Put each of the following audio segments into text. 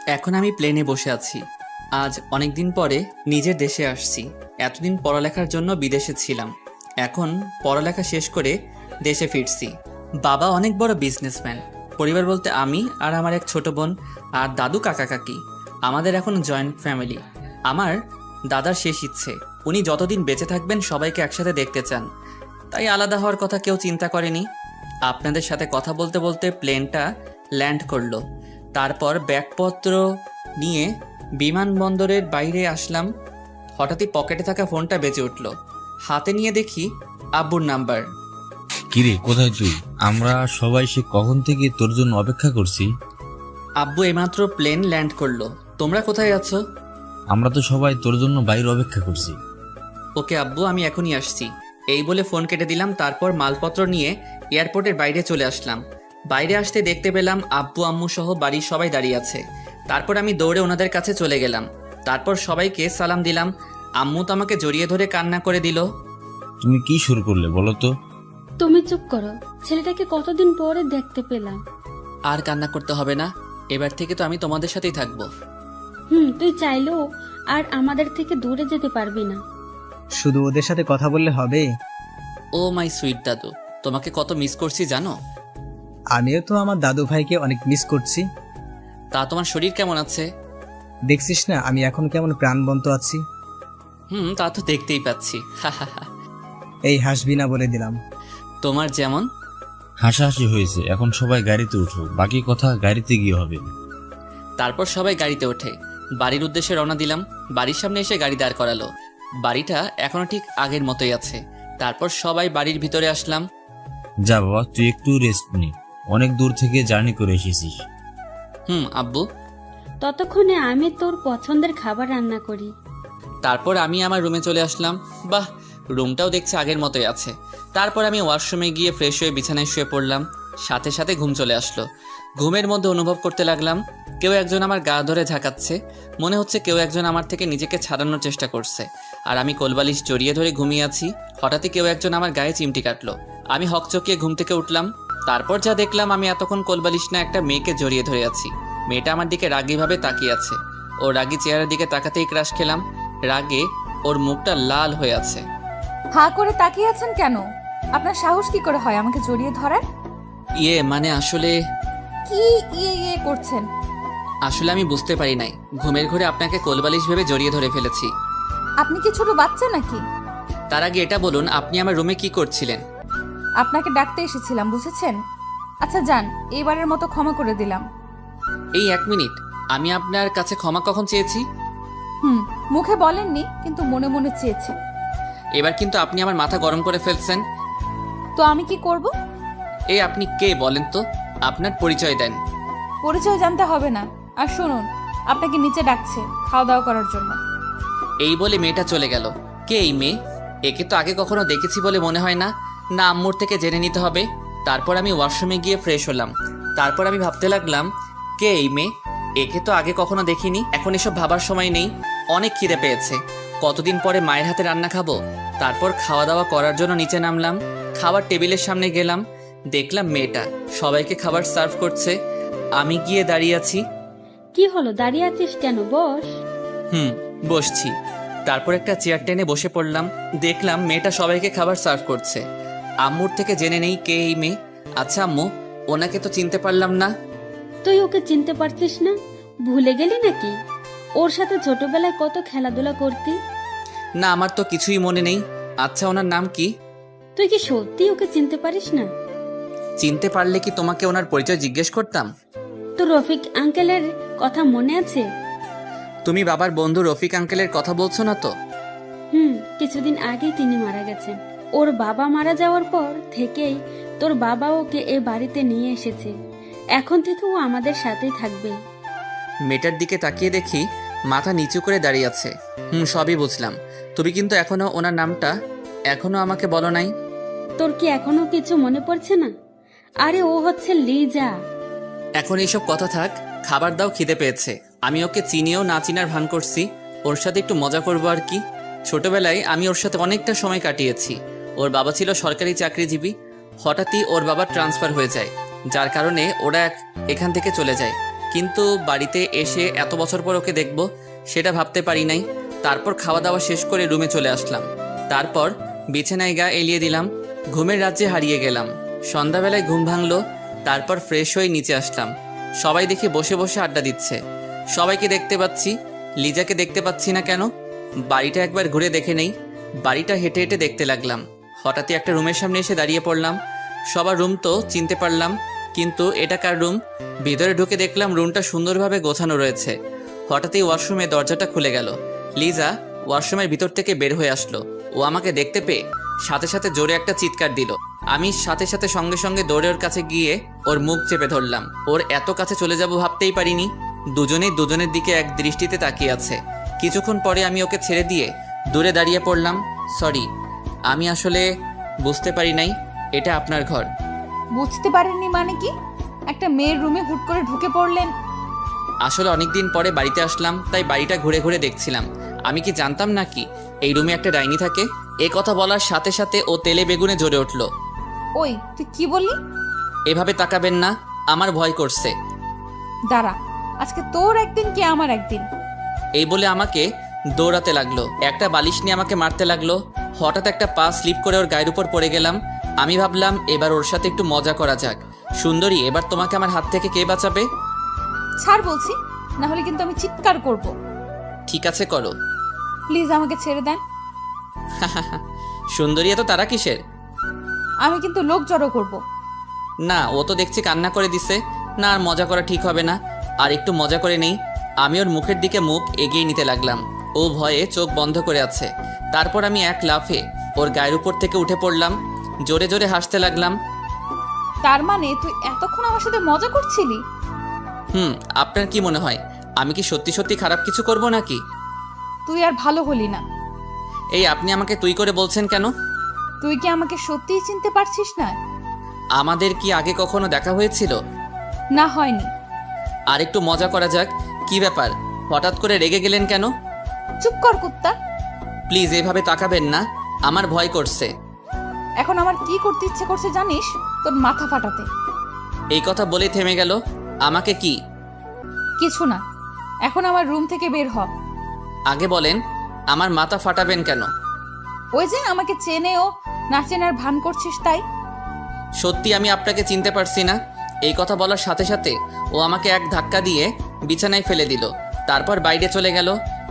এখন আমি প্লেনে বসে আছি। আজ অনেক দিন পরে নিজের দেশে আসছি। এতদিন পড়ালেখার জন্য বিদেশে ছিলাম। এখন পড়ালেখা শেষ করে দেশে ফিরছি। বাবা অনেক বড় বিজনেসম্যান। পরিবার বলতে আমি আর আমার এক ছোট বোন আর দাদু কাকা কাকি। আমাদের এখন জয়েন্ট ফ্যামিলি। আমার দাদার শেষ ইচ্ছে, উনি যতদিন বেঁচে থাকবেন সবাইকে একসাথে দেখতে চান। তাই আলাদা হওয়ার কথা কেউ চিন্তা করেনি। আপনাদের সাথে কথা বলতে বলতে প্লেনটা ল্যান্ড করলো। তারপর ব্যাগপত্র নিয়ে বিমানবন্দরের বাইরে আসলাম। হঠাৎই পকেটে থাকা ফোনটা বেজে উঠল। হাতে নিয়ে দেখি আব্বুর নাম্বার। কিরে, কোথায় তুই? আমরা সবাই সে কখন থেকে তোর জন্য অপেক্ষা করছি। আব্বু এইমাত্র প্লেন ল্যান্ড করলো। তোমরা কোথায় আছো? আমরা তো সবাই তোর জন্য বাইরে অপেক্ষা করছি। ওকে আব্বু, আমি এখনই আসছি। এই বলে ফোন কেটে দিলাম। তারপর মালপত্র নিয়ে এয়ারপোর্টের বাইরে চলে আসলাম। বাইরে আসতে দেখতে পেলাম আব্বু আম্মু সহ বাড়ির সবাই দাঁড়িয়ে আছে। তারপর আমি দৌড়ে ওনাদের কাছে চলে গেলাম। তারপর সবাইকে সালাম দিলাম। আম্মু তো আমাকে জড়িয়ে ধরে কান্না করে দিল। তুমি কি শুরু করলে বলো তো? তুমি চুপ করো, ছেলেটাকে কতদিন পরে দেখতে পেলাম। আর কান্না করতে হবে না, এবার থেকে তো আমি তোমাদের সাথেই থাকবো। তুই চাইলেও আর আমাদের থেকে দূরে যেতে পারবি না। শুধু ওদের সাথে কথা বললে হবে? ও মাই সুইট দাদু, তোমাকে কত মিস করছি জানো? আমিও তো আমার দাদু ভাইকে অনেক মিস করছি। তা তোমার শরীর কেমন আছে? দেখছিস না আমি এখন কেমন প্রাণবন্ত আছি। তা তো দেখতেই পাচ্ছি। এই হাসবি না বলে দিলাম। তোমার যেমন। হাসাহাসি হয়েছে, এখন সবাই গাড়িতে উঠো, বাকি কথা গাড়িতে গিয়ে হবে। তারপর সবাই গাড়িতে ওঠে। বাড়ির উদ্দেশ্যে রওনা দিলাম। বাড়ির সামনে এসে গাড়ি দাঁড় করালো। বাড়িটা এখনো ঠিক আগের মতোই আছে। তারপর সবাই বাড়ির ভিতরে আসলাম। যা বাবা, তুই একটু রেস্ট নে, অনেক দূর থেকে জার্নি করে এসেছিস। আব্বু। ততক্ষণে আমি তোর পছন্দের খাবার রান্না করি। তারপর আমি আমার রুমে চলে আসলাম। বাহ, রুমটাও দেখছি আগের মতোই আছে। তারপর আমি ওয়াশরুমে গিয়ে ফ্রেশ হয়ে বিছানায় শুয়ে পড়লাম। সাথে সাথে ঘুম চলে আসলো। ঘুমের মধ্যে অনুভব করতে লাগলাম কেউ একজন আমার গা ধরে ঝাঁকাচ্ছে। মনে হচ্ছে কেউ একজন আমার থেকে নিজেকে ছাড়ানোর চেষ্টা করছে। আর আমি কোলবালিশ জড়িয়ে ধরে ঘুমিয়ে আছি। হঠাৎই কেউ একজন আমার গায়ে চিমটি কাটলো। আমি হকচকিয়ে ঘুম থেকে উঠলাম। তারপর যা দেখলাম, আমি এতক্ষণ কোলবালিশ না একটা মেয়েকে জড়িয়ে ধরে আছি। মেয়েটা আমার দিকে রাগীভাবে তাকিয়ে আছে। ও রাগী চেহারার দিকে তাকাতেই ক্রাশ খেলাম। রাগে ওর মুখটা লাল হয়ে আছে। হাঁ করে তাকিয়ে আছেন কেন? আপনার সাহস কি করে হয় আমাকে জড়িয়ে ধরার? মানে আসলে কি ইয়ে করছেন? আসলে আমি বুঝতে পারি নাই, ঘুমের ঘরে আপনাকে কোলবালিশ ভেবে জড়িয়ে ধরে ফেলেছি। আপনি কি ছোট বাচ্চা নাকি? তার আগে এটা বলুন, আপনি আমার রুমে কি করছিলেন? আপনাকে ডাকতে এসেছিলাম, বুঝেছেন? আচ্ছা যান, এইবারের মতো ক্ষমা করে দিলাম। এই এক মিনিট, আমি আপনার কাছে ক্ষমা কখন চেয়েছি? মুখে বলেননি, কিন্তু মনে মনে চেয়েছে। এবার কিন্তু আপনি আমার মাথা গরম করে ফেলছেন। তো আমি কি করব? এই আপনি কে বলেন তো? আপনার পরিচয় দেন। পরিচয় জানতে হবে না। আর শুনুন, আপনাকে নিচে ডাকছে খাওয়া দাওয়া করার জন্য। এই বলে মেয়েটা চলে গেল। কে এই মেয়ে? একে তো আগে কখনো দেখেছি বলে মনে হয় না। না, আম্মুর থেকে জেনে নিতে হবে। তারপর আমি ওয়াশরুমে গিয়ে ফ্রেশ হলাম। তারপর আমি ভাবতে লাগলাম, কে এই মেয়ে? একে তো আগে কখনো দেখিনি। এখন এসব ভাবার সময় নেই। অনেক খিদে পেয়েছে। কতদিন পরে মায়ের হাতে রান্না খাবো। তারপর খাওয়া দাওয়া করার জন্য নিচে নামলাম। খাবার টেবিলের সামনে গেলাম। দেখলাম মেয়েটা সবাইকে খাবার সার্ভ করছে। আমি গিয়ে দাঁড়িয়ে আছি। কি হলো, দাঁড়িয়ে আছিস কেন? বস। বসছি। তারপর একটা চেয়ার টেনে বসে পড়লাম। দেখলাম মেয়েটা সবাইকে খাবার সার্ভ করছে। আম্মুর থেকে জেনে নেই কে এই মেয়ে। আচ্ছা আম্মু, ওনাকে তো চিনতে পারলাম না। তুই ওকে চিনতে পারছিস না? ভুলে গেলি নাকি? ওর সাথে ছোটবেলায় কত খেলাধুলা করতি। না, আমার তো কিছুই মনে নেই। আচ্ছা, ওনার নাম কি? তুই কি সত্যি ওকে চিনতে পারিস না? চিনতে পারলে কি তোমাকে ওনার পরিচয় জিজ্ঞেস করতাম? তোর রফিক আঙ্কেলের কথা মনে আছে? তুমি বাবার বন্ধু রফিক আঙ্কেলের কথা বলছো না তো? কিছুদিন আগেই তিনি মারা গেছেন। ওর বাবা মারা যাওয়ার পর থেকেই তোর বাবা ওকে এ বাড়িতে নিয়ে এসেছে। এখন থেকে ও আমাদের সাথেই থাকবে। মেয়েটার দিকে তাকিয়ে দেখি মাথা নিচু করে দাঁড়িয়ে আছে। সবই বুঝলাম। তুমি কিন্তু এখনো ওনার নামটা এখনো আমাকে বলো নাই। তোর কি এখনো কিছু মনে পড়ছে না? আরে ও হচ্ছে লিজা। এখন এইসব কথা থাক, খাবার দাও, খিদে পেয়েছে। আমি ওকে চিনিও না চিনার ভান করছি। ওর সাথে একটু মজা করবো আর কি। ছোটবেলায় আমি ওর সাথে অনেকটা সময় কাটিয়েছি। ওর বাবা ছিল সরকারি চাকরিজীবী। হঠাৎই ওর বাবার ট্রান্সফার হয়ে যায়, যার কারণে ওরা এখান থেকে চলে যায়। কিন্তু বাড়িতে এসে এত বছর পর ওকে দেখব সেটা ভাবতে পারি নাই। তারপর খাওয়া দাওয়া শেষ করে রুমে চলে আসলাম। তারপর বিছানায় গা এলিয়ে দিলাম। ঘুমের রাজ্যে হারিয়ে গেলাম। সন্ধ্যাবেলায় ঘুম ভাঙলো। তারপর ফ্রেশ হয়ে নিচে আসলাম। সবাই দেখি বসে বসে আড্ডা দিচ্ছে। সবাইকে দেখতে পাচ্ছি, লিজাকে দেখতে পাচ্ছি না কেন? বাড়িটা একবার ঘুরে দেখে নেই। বাড়িটা হেঁটে হেঁটে দেখতে লাগলাম। হঠাৎই একটা রুমের সামনে এসে দাঁড়িয়ে পড়লাম। সবার রুম তো চিনতে পারলাম, কিন্তু এটা কার রুম? ভিতরে ঢুকে দেখলাম রুমটা সুন্দরভাবে গোছানো রয়েছে। হঠাৎই ওয়াশরুমে দরজাটা খুলে গেল। লিজা ওয়াশরুমের ভিতর থেকে বের হয়ে আসলো। ও আমাকে দেখতে পেয়ে সাথে সাথে জোরে একটা চিৎকার দিল। আমি সাথে সাথে সঙ্গে সঙ্গে দৌড়ে ওর কাছে গিয়ে ওর মুখ চেপে ধরলাম। ওর এত কাছে চলে যাব ভাবতেই পারিনি। দুজনেই দুজনের দিকে এক দৃষ্টিতে তাকিয়ে আছে। কিছুক্ষণ পরে আমি ওকে ছেড়ে দিয়ে দূরে দাঁড়িয়ে পড়লাম। সরি, আমি আসলে বুঝতে পারি নাই এটা আপনার ঘর। বুঝতে পারেননি মানে কি? একটা মেয়ের রুমে হুট করে ঢুকে পড়লেন। আসলে অনেকদিন পরে বাড়িতে আসলাম, তাই বাড়িটা ঘুরে ঘুরে দেখছিলাম। আমি কি জানতাম নাকি এই রুমে একটা ডাইনি থাকে? এ কথা বলার সাথে সাথে ও তেলে বেগুনে জ্বলে উঠল। ওই তুই কি বললি? এভাবে তাকাবেন না, আমার ভয় করছে। দাঁড়া, আজকে তোর একদিন কি আমার একদিন। এই বলে আমাকে দৌড়াতে লাগলো। একটা বালিশ নিয়ে আমাকে মারতে লাগলো। হঠাৎ একটা পা স্লিপ করে ওর গায়ের উপর পড়ে গেলাম। আমি ভাবলাম এবার ওর সাথে একটু মজা করা যাক। সুন্দরী, এবার তোমাকে আমার হাত থেকে কে বাঁচাবে? ছাড় বলছি, না হলে কিন্তু আমি চিৎকার করব। ঠিক আছে, করো। প্লিজ আমাকে ছেড়ে দেন। সুন্দরী, এত তারা কিসের? আমি কিন্তু লোক জড়ো করব। না, ও তো দেখছি কান্না করে দিছে। না, আর মজা করা ঠিক হবে না। আর একটু মজা করে নেই। আমি ওর মুখের দিকে মুখ এগিয়ে নিতে লাগলাম। ও ভয়ে চোখ বন্ধ করে আছে। তারপর আমি এক লাফে ওর গায়ের উপর থেকে উঠে পড়লাম। জোরে জোরে হাসতে লাগলাম। তার মানে তুই এতক্ষণ আমার সাথে মজা করছিলি? আপনার কি মনে হয় আমি কি সত্যি সত্যি খারাপ কিছু করব নাকি? তুই আর ভালো হলি না। এই আপনি আমাকে তুই করে বলছেন কেন? তুই কি আমাকে সত্যিই চিনতে পারছিস না? আমাদের কি আগে কখনো দেখা হয়েছিল? না, হয়নি। আর একটু মজা করা যাক। কি ব্যাপার, হঠাৎ করে রেগে গেলেন কেন? চুপ কর কুত্তা। প্লিজ এভাবে তাকাবেন না, আমার ভয় করছে। এখন আমার কি করতে ইচ্ছে করছে জানিস? তোর মাথা ফাটাতে। এই কথা বলে থেমে গেল। আমাকে কি? কিছু না, এখন আমার রুম থেকে বের হ। আগে বলেন, আমার মাথা ফাটাবেন কেন? ওই যে আমাকে চেনে ও না চেনার ভান করছিস তাই। সত্যি আমি আপনাকে চিনতে পারছি না। এই কথা বলার সাথে সাথে ও আমাকে এক ধাক্কা দিয়ে বিছানায় ফেলে দিল। তারপর বাইরে চলে গেল।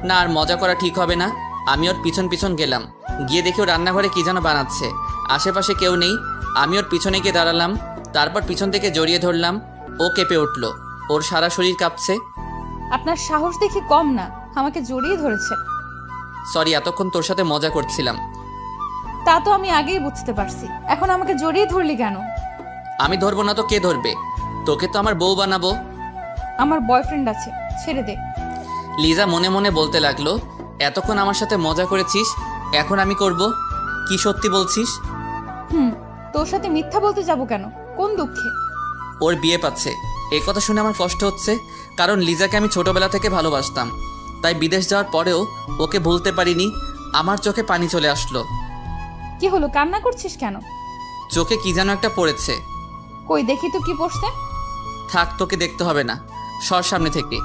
না, আর মজা করা ঠিক হবে না। আমি ওর পিছন পিছন গেলাম। গিয়ে দেখি ও রান্নাঘরে কি যেন বানাচ্ছে। আশেপাশে কেউ নেই। আমি ওর পিছনে গিয়ে দাঁড়ালাম। তারপর পিছন থেকে জড়িয়ে ধরলাম। ও কেঁপে উঠল। ওর সারা শরীর কাঁপছে। আপনার সাহস দেখি কম না, আমাকে জড়িয়ে ধরেছে। সরি, এতক্ষণ তোর সাথে মজা করছিলাম। তা তো আমি আগেই বুঝতে পারছি। এখন আমাকে জড়িয়ে ধরলি কেন? আমি ধরবো না তো কে ধরবে? তোকে তো আমার বউ বানাবো। আমার বয়ফ্রেন্ড আছে, ছেড়ে দে। লিজা মনে মনে বলতে লাগলো, এতক্ষণ আমার সাথে মজা করেছিস, এখন আমি করব? কি সত্যি বলছিস? তোর সাথে মিথ্যা বলতে যাব কেন? কোন দুঃখে? ওর বিয়ে পাচ্ছে। এই কথা শুনে আমার কষ্ট হচ্ছে, কারণ লিজাকে আমি ছোটবেলা থেকে ভালোবাসতাম। তাই বিদেশ যাওয়ার পরেও ওকে ভুলতে পারিনি। আমার চোখে পানি চলে আসলো। কি হলো, কান্না করছিস কেন? চোখে কি যেন একটা পড়েছে। কই দেখি তো কি পড়ছে। থাক, তোকে দেখতে হবে না, সর সামনে থেকে।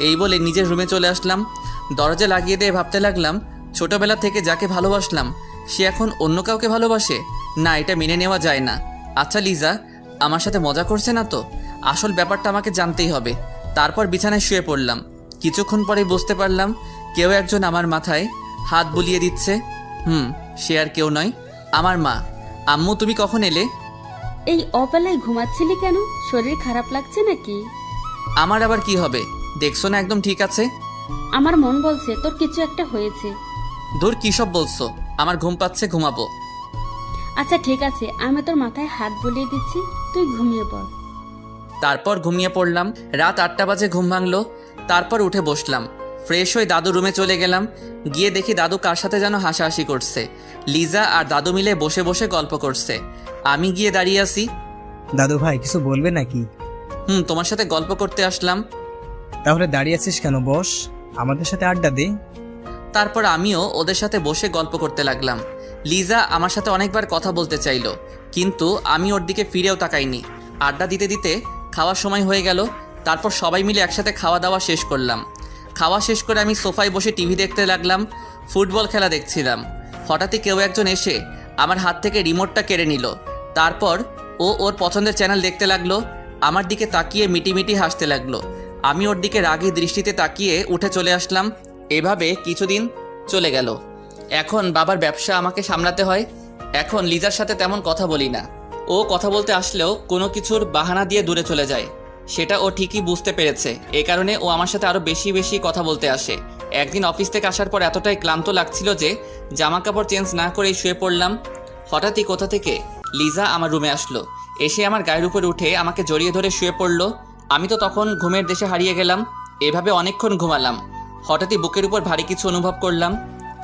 এই বলে নিজের রুমে চলে আসলাম। দরজা লাগিয়ে দিয়ে ভাবতে লাগলাম, ছোটবেলা থেকে যাকে ভালোবাসলাম সে এখন অন্য কাউকে ভালোবাসে। না, এটা মেনে নেওয়া যায় না। আচ্ছা লিজা আমার সাথে মজা করছে না তো? আসল ব্যাপারটা আমাকে জানতেই হবে। তারপর বিছানায় শুয়ে পড়লাম। কিছুক্ষণ পরেই বুঝতে পারলাম কেউ একজন আমার মাথায় হাত বুলিয়ে দিচ্ছে। সে আর কেউ নয়, আমার মা। আম্মু, তুমি কখন এলে? এই অবেলায় ঘুমাচ্ছিলি কেন? শরীর খারাপ লাগছে নাকি? আমার আবার কি হবে? দেখছো না একদম ঠিক আছে। আমার মন বলছে তোর কিছু একটা হয়েছে। দূর, কী সব বলছো? আমার ঘুম পাচ্ছে, ঘুমাবো। আচ্ছা ঠিক আছে, আমি তোর মাথায় হাত বুলিয়ে দিচ্ছি, তুই ঘুমিয়ে পড়। তারপর ঘুমিয়ে পড়লাম। রাত 8টা বাজে ঘুম ভাঙলো। তারপর উঠে বসলাম। ফ্রেশ হয়ে দাদু রুমে চলে গেলাম। গিয়ে দেখি দাদু কার সাথে যেন হাসাহাসি করছে। লিজা আর দাদু মিলে বসে বসে গল্প করছে। আমি গিয়ে দাঁড়িয়ে আছি। দাদু ভাই কিছু বলবে নাকি? তোমার সাথে গল্প করতে আসলাম। তাহলে দাঁড়িয়ে আছিস কেন? বস, আমাদের সাথে আড্ডা দে। তারপর আমিও ওদের সাথে বসে গল্প করতে লাগলাম। লিজা আমার সাথে অনেকবার কথা বলতে চাইলো, কিন্তু আমি ওর দিকে ফিরেও তাকাইনি। আড্ডা দিতে দিতে খাওয়ার সময় হয়ে গেল। তারপর সবাই মিলে একসাথে খাওয়া দাওয়া শেষ করলাম। খাওয়া শেষ করে আমি সোফায় বসে টিভি দেখতে লাগলাম। ফুটবল খেলা দেখছিলাম। হঠাৎই কেউ একজন এসে আমার হাত থেকে রিমোটটা কেড়ে নিল। তারপর ও ওর পছন্দের চ্যানেল দেখতে লাগলো। আমার দিকে তাকিয়ে মিটিমিটি হাসতে লাগলো। আমি ওর দিকে রাগী দৃষ্টিতে তাকিয়ে উঠে চলে আসলাম। এভাবে কিছুদিন চলে গেল। এখন বাবার ব্যবসা আমাকে সামলাতে হয়। এখন লিজার সাথে তেমন কথা বলি না। ও কথা বলতে আসলেও কোনো কিছুর বাহানা দিয়ে দূরে চলে যায়। সেটা ও ঠিকই বুঝতে পেরেছে। এ কারণে ও আমার সাথে আরও বেশি বেশি কথা বলতে আসে। একদিন অফিস থেকে আসার পর এতটাই ক্লান্ত লাগছিল যে জামা কাপড় চেঞ্জ না করেই শুয়ে পড়লাম। হঠাৎই কোথা থেকে লিজা আমার রুমে আসলো। এসে আমার গায়ের উপর উঠে আমাকে জড়িয়ে ধরে শুয়ে পড়লো। আমি তো তখন ঘুমের দেশে হারিয়ে গেলাম। এভাবে অনেকক্ষণ ঘুমালাম। হঠাৎই বুকের উপর ভারী কিছু অনুভব করলাম।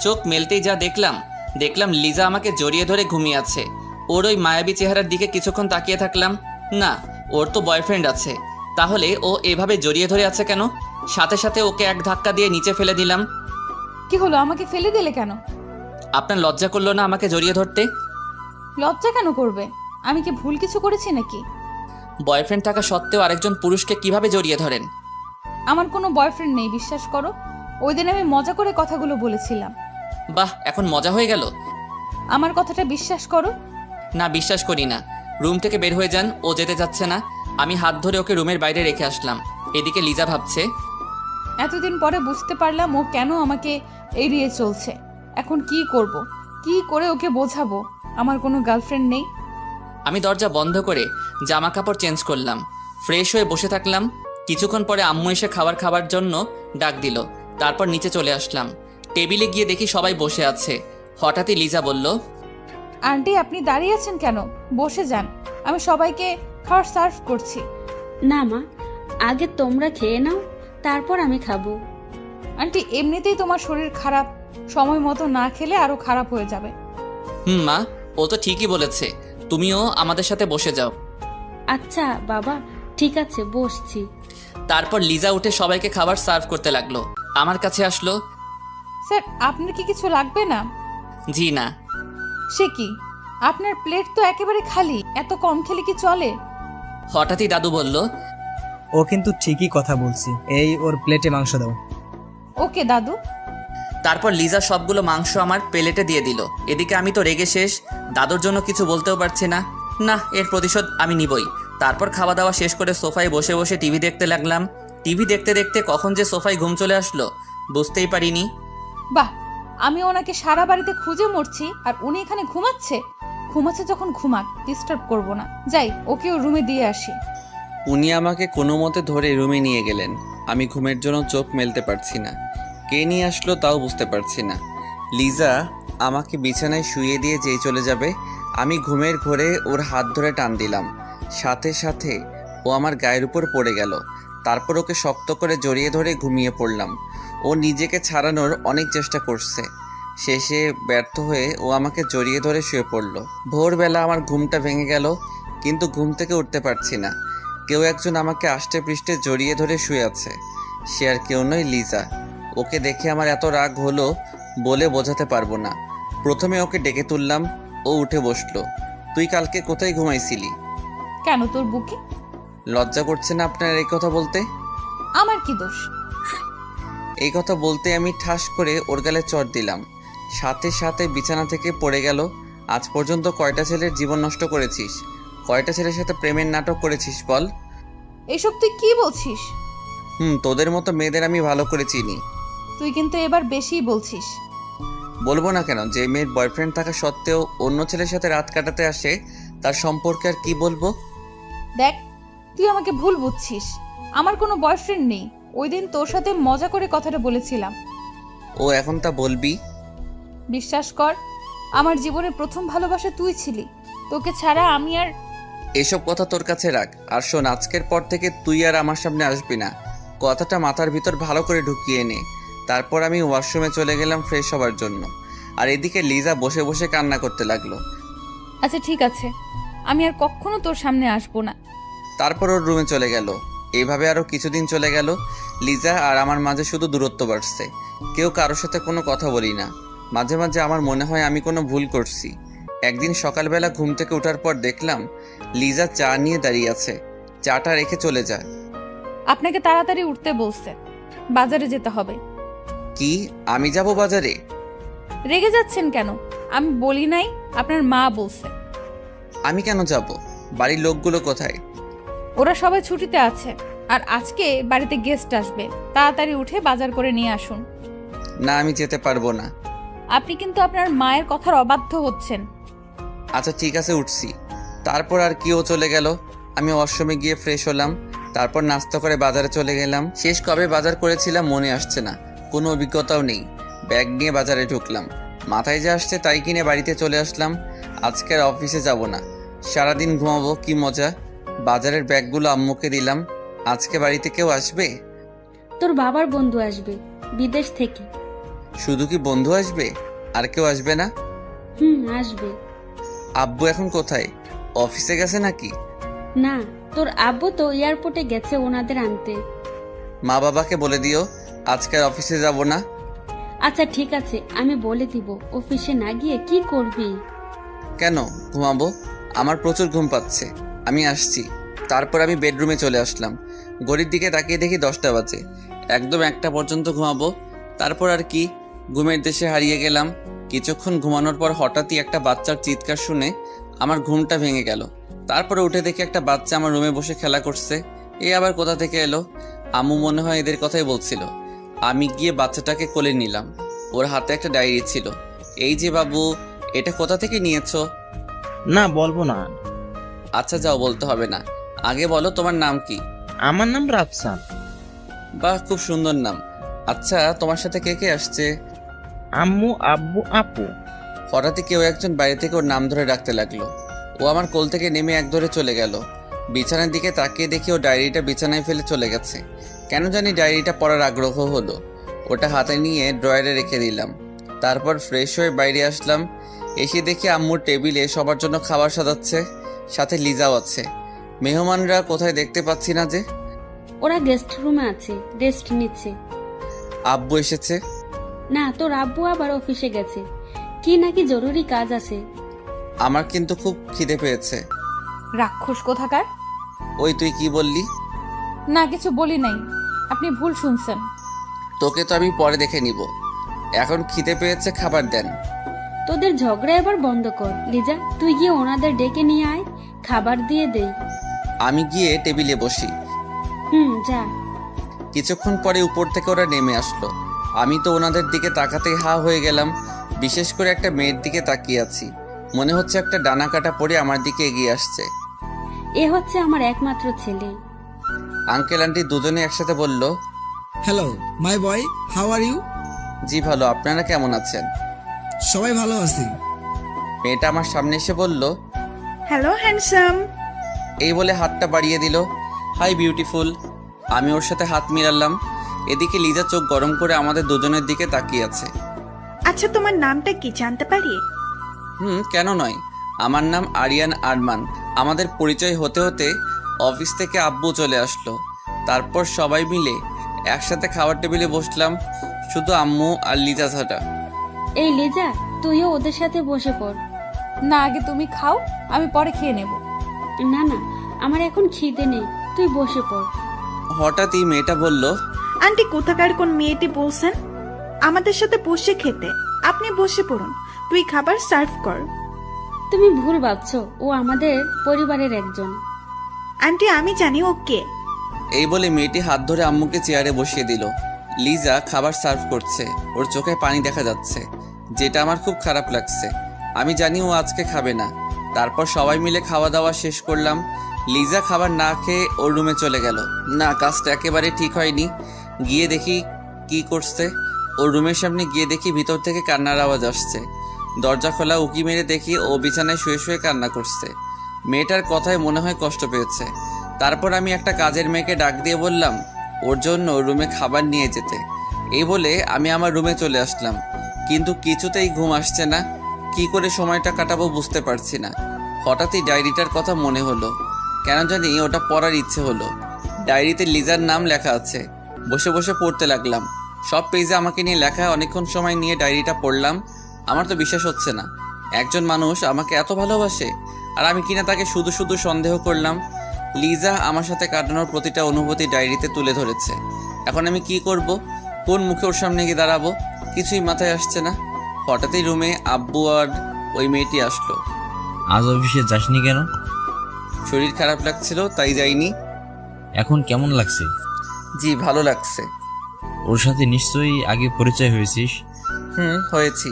চোখ মেলতেই যা দেখলাম লিজা আমাকে জড়িয়ে ধরে ঘুমিয়ে আছে। ওর ওই মায়াবী চেহারার দিকে কিছুক্ষণ তাকিয়ে থাকলাম। না, ওর তো বয়ফ্রেন্ড আছে, তাহলে ও এভাবে জড়িয়ে ধরে আছে কেন? সাথে সাথে ওকে এক ধাক্কা দিয়ে নিচে ফেলে দিলাম। কি হলো, আমাকে ফেলে দিলে কেন? আপনার লজ্জা করলো না আমাকে জড়িয়ে ধরতে? লজ্জা কেন করবে? আমি কি ভুল কিছু করেছি নাকি? বয়ফ্রেন্ড থাকা সত্ত্বেও আরেকজন পুরুষকে কিভাবে জড়িয়ে ধরেন? আমার কোনো বয়ফ্রেন্ড নেই, বিশ্বাস করো। ওই দিন আমি মজা করে কথাগুলো বলেছিলাম। বাহ, এখন মজা হয়ে গেল। আমার কথাটা বিশ্বাস করো। না, বিশ্বাস করি না। রুম থেকে বের হয়ে যান, ও যেতে যাচ্ছে না। আমি হাত ধরে ওকে রুমের বাইরে রেখে আসলাম। এদিকে লিজা ভাবছে, এতদিন পরে বুঝতে পারলাম ও কেন আমাকে এড়িয়ে চলছে। এখন কি করব? কি করে ওকে বোঝাবো আমার কোনো গার্লফ্রেন্ড নেই? আমি দরজা বন্ধ করে জামা কাপড় চেঞ্জ করলাম। ফ্রেশ হয়ে বসে থাকলাম। কিছুক্ষণ পরে আম্মু এসে খাবার জন্য ডাক দিল। তারপর নিচে চলে আসলাম। টেবিলে গিয়ে দেখি সবাই বসে আছে। হঠাৎই লিজা বলল, আন্টি, আপনি দাঁড়িয়ে আছেন কেন? বসে যান, আমি সবাইকে খাবার সার্ভ করছি। না মা, আগে তোমরা খেয়ে নাও, তারপর আমি খাবো। আন্টি, এমনিতেই তোমার শরীর খারাপ, সময় মতো না খেলে আরো খারাপ হয়ে যাবে। মা, ও তো ঠিকই বলেছে। তুমিও আমাদের সাথে বসে যাও। আচ্ছা বাবা, ঠিক আছে, বসছি। তারপর লিজা উঠে সবাইকে খাবার সার্ভ করতে লাগলো। আমার কাছে আসলো। স্যার, আপনার কি কিছু লাগবে না? জি না। সে কি, আপনার প্লেট তো একেবারে খালি, এত কম খেলে কি চলে? হঠাৎই দাদু বলল, ও কিন্তু ঠিকই কথা বলছি, এই ওর প্লেটে মাংস দাও। ওকে দাদু। তারপর লিজা সবগুলো মাংস আমার প্লেটে দিয়ে দিল। এদিকে আমি তো রেগে শেষ। দাদুর জন্য কিছু বলতেও পারছি না। না, এর প্রতিশোধ আমি নিবই। তারপর খাওয়া দাওয়া শেষ করে সোফায় বসে বসে টিভি দেখতে লাগলাম। টিভি দেখতে দেখতে কখন যে সোফায় ঘুম চলে আসলো বুঝতেই পারিনি। বাহ, আমি ওনাকে সারা বাড়িতে খুঁজে মরছি আর উনি এখানে ঘুমাচ্ছে যখন ঘুমাক, ডিস্টার্ব করব না। যাই, ওকেও রুমে দিয়ে আসি। উনি আমাকে কোনো মতে ধরে রুমে নিয়ে গেলেন। আমি ঘুমের জন্য চোখ মেলতে পারছি না। কে নিয়ে আসলো তাও বুঝতে পারছি না। লিজা আমাকে বিছানায় শুইয়ে দিয়ে যেই চলে যাবে, আমি ঘুমের ঘোরে ওর হাত ধরে টান দিলাম। সাথে সাথে ও আমার গায়ের উপর পড়ে গেল। তারপর ওকে শক্ত করে জড়িয়ে ধরে ঘুমিয়ে পড়লাম। ও নিজেকে ছাড়ানোর অনেক চেষ্টা করছে। শেষে ব্যর্থ হয়ে ও আমাকে জড়িয়ে ধরে শুয়ে পড়ল। ভোরবেলা আমার ঘুমটা ভেঙে গেল, কিন্তু ঘুম থেকে উঠতে পারছি না। কেউ একজন আমাকে আষ্টে পৃষ্ঠে জড়িয়ে ধরে শুয়ে আছে। সে আর কেউ নয়, লিজা। ওকে দেখে আমার এত রাগ হলো বলে বোঝাতে পারবো না। প্রথমে ওকে ডেকে তুললাম, ও উঠে বসলো। তুই কালকে কোথায় ঘুমাইছিলি? কেন, তোর বুকে? লজ্জা করছে না আপনার এই কথা বলতে? আমার কি দোষ? এই কথা বলতে আমি ঠাস করে ওর গালে চড় দিলাম। সাথে সাথে বিছানা থেকে পড়ে গেল। আজ পর্যন্ত কয়টা ছেলের জীবন নষ্ট করেছিস? কয়টা ছেলের সাথে প্রেমের নাটক করেছিস বল? এসব তুই কি বলছিস? তোদের মতো মেয়েদের আমি ভালো করে চিনি। তুই কিন্তু এবার বেশিই বলছিস। বলবো না কেন? যে মেয়ের বয়ফ্রেন্ড থাকা সত্ত্বেও অন্য ছেলের সাথে রাত কাটাতে আসে, তার সম্পর্কে আর কি বলবো? দেখ, তুই আমাকে ভুল বুঝছিস। আমার কোনো বয়ফ্রেন্ড নেই। ওই দিন তোর সাথে মজা করে কথাটা বলেছিলাম। ও এখন তা বলবি? বিশ্বাস কর, আমার জীবনের প্রথম ভালোবাসা তুই ছিলি। তোকে ছাড়া আমি আর... এসব কথা তোর কাছে রাখ। আর শোন, আজকের পর থেকে তুই আর আমার সামনে আসবি না। কথাটা মাথার ভিতর ভালো করে ঢুকিয়ে নে। তারপর আমি ওয়াশরুমে চলে গেলাম ফ্রেশ হওয়ার জন্য। আর এদিকে লিজা বসে বসে কান্না করতে লাগলো। আচ্ছা ঠিক আছে, আমি আর কখনো তোর সামনে আসবো না। তারপর ওর রুমে চলে গেল। এইভাবে আরও কিছুদিন চলে গেল। লিজা আর আমার মাঝে শুধু দূরত্ব বাড়ছে। কেউ কারোর সাথে কোনো কথা বলি না। মাঝে মাঝে আমার মনে হয় আমি কোনো ভুল করছি। একদিন সকালবেলা ঘুম থেকে ওঠার পর দেখলাম লিজা চা নিয়ে দাঁড়িয়ে আছে। চাটা রেখে চলে যায়। আপনাকে তাড়াতাড়ি উঠতে বলছে, বাজারে যেতে হবে। কি আমি যাব বাজারে? রেগে যাচ্ছেন কেন? আমি বলি নাই, আপনার মা বলছে। আমি কেন যাব? বাড়ির লোকগুলো কোথায়? ওরা সবাই ছুটিতে আছে, আর আজকে বাড়িতে গেস্ট আসবে। তাড়াতাড়ি উঠে বাজার করে নিয়ে আসুন। না, আমি যেতে পারবো না। আপনি কিন্তু আপনার মায়ের কথার অবাধ্য হচ্ছেন। আচ্ছা ঠিক আছে, উঠছি। তারপর আর কি, ও চলে গেল। আমি ওয়াশরুমে গিয়ে ফ্রেশ হলাম, তারপর নাস্তা করে বাজারে চলে গেলাম। শেষ কবে বাজার করেছিলাম মনে আসছে না, কোনো অভিজ্ঞতাও নেই। ব্যাগ নিয়ে বাজারে ঢুকলাম, মাথায় যা আসছে তাই কিনে বাড়িতে চলে আসলাম। আজকে আর অফিসে যাব না, সারাদিন ঘুমাবো। কি মজা। বাজারের ব্যাগগুলো আম্মুকে দিলাম। আজকে বাড়িতে কেউ আসবে? তোর বাবার বন্ধু আসবে বিদেশ থেকে। শুধু কি বন্ধু আসবে, আর কেউ আসবে না? আসবে। আব্বু এখন কোথায়? অফিসে গেছে নাকি? না, তোর আব্বু তো এয়ারপোর্টে গেছে ওনাদের আনতে। মা বাবাকে বলে দিও আজকে আর অফিসে যাব না। আচ্ছা ঠিক আছে, আমি বলে দিব। অফিসে না গিয়ে কি করবি? কেন ঘুমাবো? আমার প্রচুর ঘুম পাচ্ছে, আমি আসছি। তারপর আমি বেডরুমে চলে আসলাম। ঘড়ির দিকে তাকিয়ে দেখি 10টা বাজে। একদম 1টা পর্যন্ত ঘুমাবো, তারপর আর কি, ঘুমের দেশে হারিয়ে গেলাম। কিছুক্ষণ ঘুমানোর পর হঠাৎই একটা বাচ্চার চিৎকার শুনে আমার ঘুমটা ভেঙে গেল। তারপরে উঠে দেখি একটা বাচ্চা আমার রুমে বসে খেলা করছে। এ আবার কোথা থেকে এলো? আম্মু মনে হয় এদের কথাই বলছিল। আমি গিয়ে বাচ্চাটাকে কোলে নিলাম। ওর হাতে একটা ডায়েরি ছিল। এই যে বাবু, এটা কোথা থেকে নিয়েছো? না, বলবো না। আচ্ছা যাও, বলতে হবে না। আগে বলো তোমার নাম কি? আমার নাম রাফসান। বাহ, খুব সুন্দর নাম। আচ্ছা তোমার সাথে কে কে আসছে? আম্মু, আব্বু, আপু। হঠাৎই কেউ একজন বাইরে থেকে ওর নাম ধরে ডাকতে লাগলো। ও আমার কোল থেকে নেমে এক ধরে চলে গেল। বিছানার দিকে তাকিয়ে দেখি ও ডায়েরিটা বিছানায় ফেলে চলে গেছে। কেন জানি ডায়েরিটা পড়ার আগ্রহ হলো। ওটা হাতে নিয়ে ড্রয়ারে রেখে দিলাম। তারপর ফ্রেশ হয়ে বাইরে আসলাম। এসে দেখি আম্মুর টেবিলে সবার জন্য খাবার সাজাচ্ছে, সাথে লিজাও আছে। মেহমানরা কোথায় দেখতে পাচ্ছি না যে। ওরা গেস্ট রুমে আছে, রেস্ট নিচ্ছে। আব্বু এসেছে? না, তোর আব্বু আবার অফিসে গেছে, কি নাকি জরুরি কাজ আছে। আমার কিন্তু খুব খিদে পেয়েছে। রাক্ষস কোথাকার। ওই তুই কি বললি? না, কিছু বলি নাই, আপনি ভুল শুনছেন। তোকে তো আমি পরে দেখে নিব, এখন খিদে পেয়েছে, খাবার দেন। তোদের ঝগড়া এবার বন্ধ কর। লিজা, তুই গিয়ে ওনাদের ডেকে নিয়ে আয়, খাবার দিয়ে দেই। আমি গিয়ে টেবিলে বসি। যা। কিছুক্ষণ পরে উপর থেকে ওরা নেমে আসলো। আমি তো ওনাদের দিকে তাকাতেই হা হয়ে গেলাম। বিশেষ করে একটা মেয়ের দিকে তাকিয়ে আছি, মনে হচ্ছে একটা ডানা কাটা পড়ে আমার দিকে এগিয়ে আসছে। এ হচ্ছে আমার একমাত্র ছেলে। আঙ্কেল আন্টি দুজনে একসাথে বলল, hello my boy, how are you? জি ভালো, আপনারা কেমন আছেন? সবাই ভালো আছি। মেয়েটা আমার সামনে এসে বলল, হ্যালো হ্যান্ডসাম। এই বলে হাতটা বাড়িয়ে দিল। Hi beautiful. আমি ওর সাথে হাত মিলালাম। এদিকে লিজা চোখ গরম করে আমাদের দুজনের দিকে তাকিয়ে আছে। আচ্ছা, তোমার নামটা কি জানতে পারি? কেন নয়, আমার নাম আরিয়ান আরমান। আমাদের পরিচয় হতে হতে অফিস থেকে আব্বু চলে আসলো। তারপর সবাই মিলে একসাথে খাবার টেবিলে বসলাম, শুধু আম্মু আর লিজা ছাড়া। এই লিজা, তুইও ওদের সাথে বসে পড়। না, আগে তুমি খাও, আমি পরে খেয়ে নেব। না না, আমার এখন খিদে নেই, তুই বসে পড়। হঠাৎই মেয়েটা বলল, আন্টি কোথাকার কোন মেয়েটি বলছেন আমাদের সাথে বসে খেতে? আপনি বসে পড়ুন, তুই খাবার সার্ভ কর। তুমি ভুল ভাবছো, ও আমাদের পরিবারের একজন। আন্টি আমি জানি ও কে। এই বলে মেয়েটি হাত ধরে আম্মুকে চেয়ারে বসিয়ে দিল। লিজা খাবার সার্ভ করছে, ওর চোখে পানি দেখা যাচ্ছে, যেটা আমার খুব খারাপ লাগছে। আমি জানি ও আজকে খাবে না। তারপর সবাই মিলে খাওয়া দাওয়া শেষ করলাম। লিজা খাবার না খেয়ে ওর রুমে চলে গেল। না, কাজটা একেবারে ঠিক হয়নি। গিয়ে দেখি কি করছে। ওর রুমের সামনে গিয়ে দেখি ভিতর থেকে কান্নার আওয়াজ আসছে। দরজা খোলা, উকি মেরে দেখি ও বিছানায় শুয়ে শুয়ে কান্না করছে। মেয়েটার কথায় মনে হয় কষ্ট পেয়েছে। তারপর আমি একটা কাজের মেয়েকে ডাক দিয়ে বললাম ওর জন্য রুমে খাবার নিয়ে যেতে। এই বলে আমি আমার রুমে চলে আসলাম, কিন্তু কিছুতেই ঘুম আসছে না। কি করে সময়টা কাটাবো বুঝতে পারছি না। হঠাৎই ডায়েরিটার কথা মনে হলো, কেন জানি ওটা পড়ার ইচ্ছে হলো। ডায়েরিতে লিজার নাম লেখা আছে। বসে বসে পড়তে লাগলাম। সব পেজে আমাকে নিয়ে লেখা। অনেকক্ষণ সময় নিয়ে ডায়েরিটা পড়লাম। আমার তো বিশ্বাস হচ্ছে না, একজন মানুষ আমাকে এত ভালোবাসে, আর আমি কিনা তাকে শুধু শুধু সন্দেহ করলাম। লিজা আমার সাথে কাটানোর প্রতিটা অনুভূতি ডায়েরিতে তুলে ধরেছে। এখন আমি কি করব? কোন মুখে ওর সামনে গিয়ে দাঁড়াবো? কিছুই মাথায় আসছে না। হঠাৎই রুমে আব্বু আর ওই মেয়েটি আসলো। আজ অফিসে যাসনি কেন? শরীর খারাপ লাগছিল তাই যাইনি। এখন কেমন লাগছে? জি ভালো লাগছে। ওর সাথে নিশ্চয়ই আগে পরিচয় হয়েছিস। হয়েছি।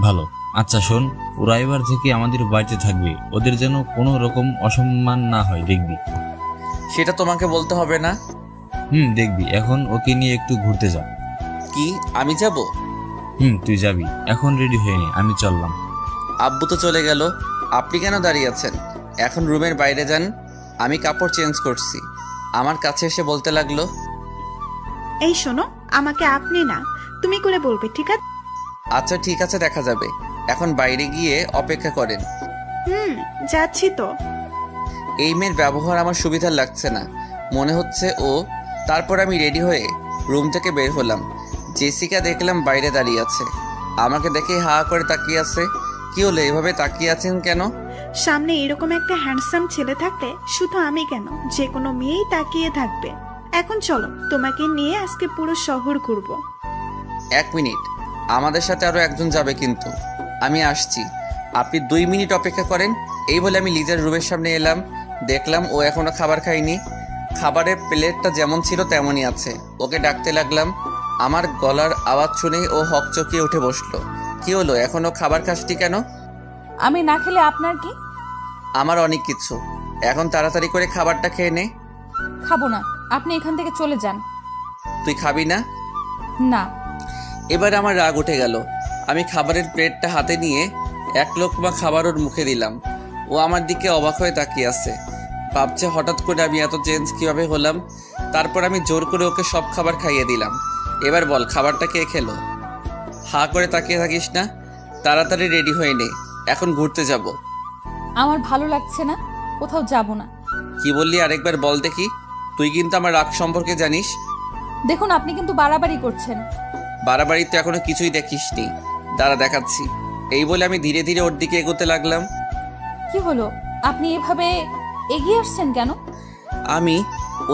ভালো। আচ্ছা শোন, ওরা এবার থেকে আমাদের বাড়িতে থাকবে, ওদের যেন কোনো রকম অসম্মান না হয়, দেখবি? সেটা তোমাকে বলতে হবে না। দেখবি। এখন ওকে নিয়ে একটু ঘুরতে যা। কি আমি যাব? তুই যাবি। এখন রেডি হয়ে নে, আমি চললাম। আব্বু তো চলে গেল, আপনি কেন দাঁড়িয়ে আছেন? এখন রুমের বাইরে যান। আমি কাপড় চেঞ্জ করছি। আমার কাছে এসে বলতে লাগলো, এই শোনো, আমাকে আপনি না তুমি করে বলবে, ঠিক আছে? আচ্ছা ঠিক আছে, দেখা যাবে। এখন বাইরে গিয়ে অপেক্ষা করেন। যাচ্ছি তো। এই মেয়ের ব্যবহার আমার সুবিধার লাগছে না, মনে হচ্ছে ও। তারপর আমি রেডি হয়ে রুম থেকে বের হলাম। জেসিকা দেখলাম বাইরে দাঁড়িয়ে আছে, আমাকে দেখে হা করে তাকিয়ে আছে। কি হলো, এভাবে তাকিয়ে আছেন কেন? সামনে এরকম একটা হ্যান্ডসাম ছেলে থাকলে শুধু আমি কেন, যে কোনো মেয়েই তাকিয়ে থাকবে। এখন চলো, তোমাকে নিয়ে আজকে পুরো শহর ঘুরবো। 1 মিনিট, আমাদের সাথে আরো একজন যাবে কিন্তু। আমি আসছি, আপনি 2 মিনিট অপেক্ষা করেন। এই বলে আমি লিজার রুমের সামনে এলাম। দেখলাম ও এখনো খাবার খায়নি। খাবারের প্লেটটা যেমন ছিল তেমনই আছে। ওকে ডাকতে লাগলাম। আমার গলার আওয়াজ শুনে ও হকচকিয়ে উঠে বসলো। কি হলো, এখনো খাবার খাসটি কেন? আমি না খেলে আপনার কি? আমার অনেক কিছু। এখন তাড়াতাড়ি করে খাবারটা খেয়ে নে। খাবো না, আপনি এখান থেকে চলে যান। তুই খাবি না? না। এবার আমার রাগ উঠে গেল। আমি খাবারের প্লেটটা হাতে নিয়ে 1 লোকমা খাবার ওর মুখে দিলাম। ও আমার দিকে অবাক হয়ে তাকিয়ে আছে, ভাবছে হঠাৎ করে আমি এত চেঞ্জ কিভাবে হলাম। তারপর আমি জোর করে ওকে সব খাবার খাইয়ে দিলাম। এবার বল, খাবারটা কে খেলো? হা করে তাকিয়ে থাকিস না, তাড়াতাড়ি রেডি হয়ে নে, এখন ঘুরতে যাব। আমার ভালো লাগছে না, কোথাও যাব না। কি বললি আরেকবার বল দেখি। তুই কিন্তু আমার রাগ সম্পর্কে জানিস। দেখুন, আপনি কিন্তু বাড়াবাড়ি করছেন। বাড়াবাড়ি তো এখনো কিছুই দেখিসনি, দাঁড়া দেখাচ্ছি। এই বলে আমি ধীরে ধীরে ওর দিকে এগোতে লাগলাম। কি হলো, আপনি এভাবে এগিয়ে আসছেন কেন? আমি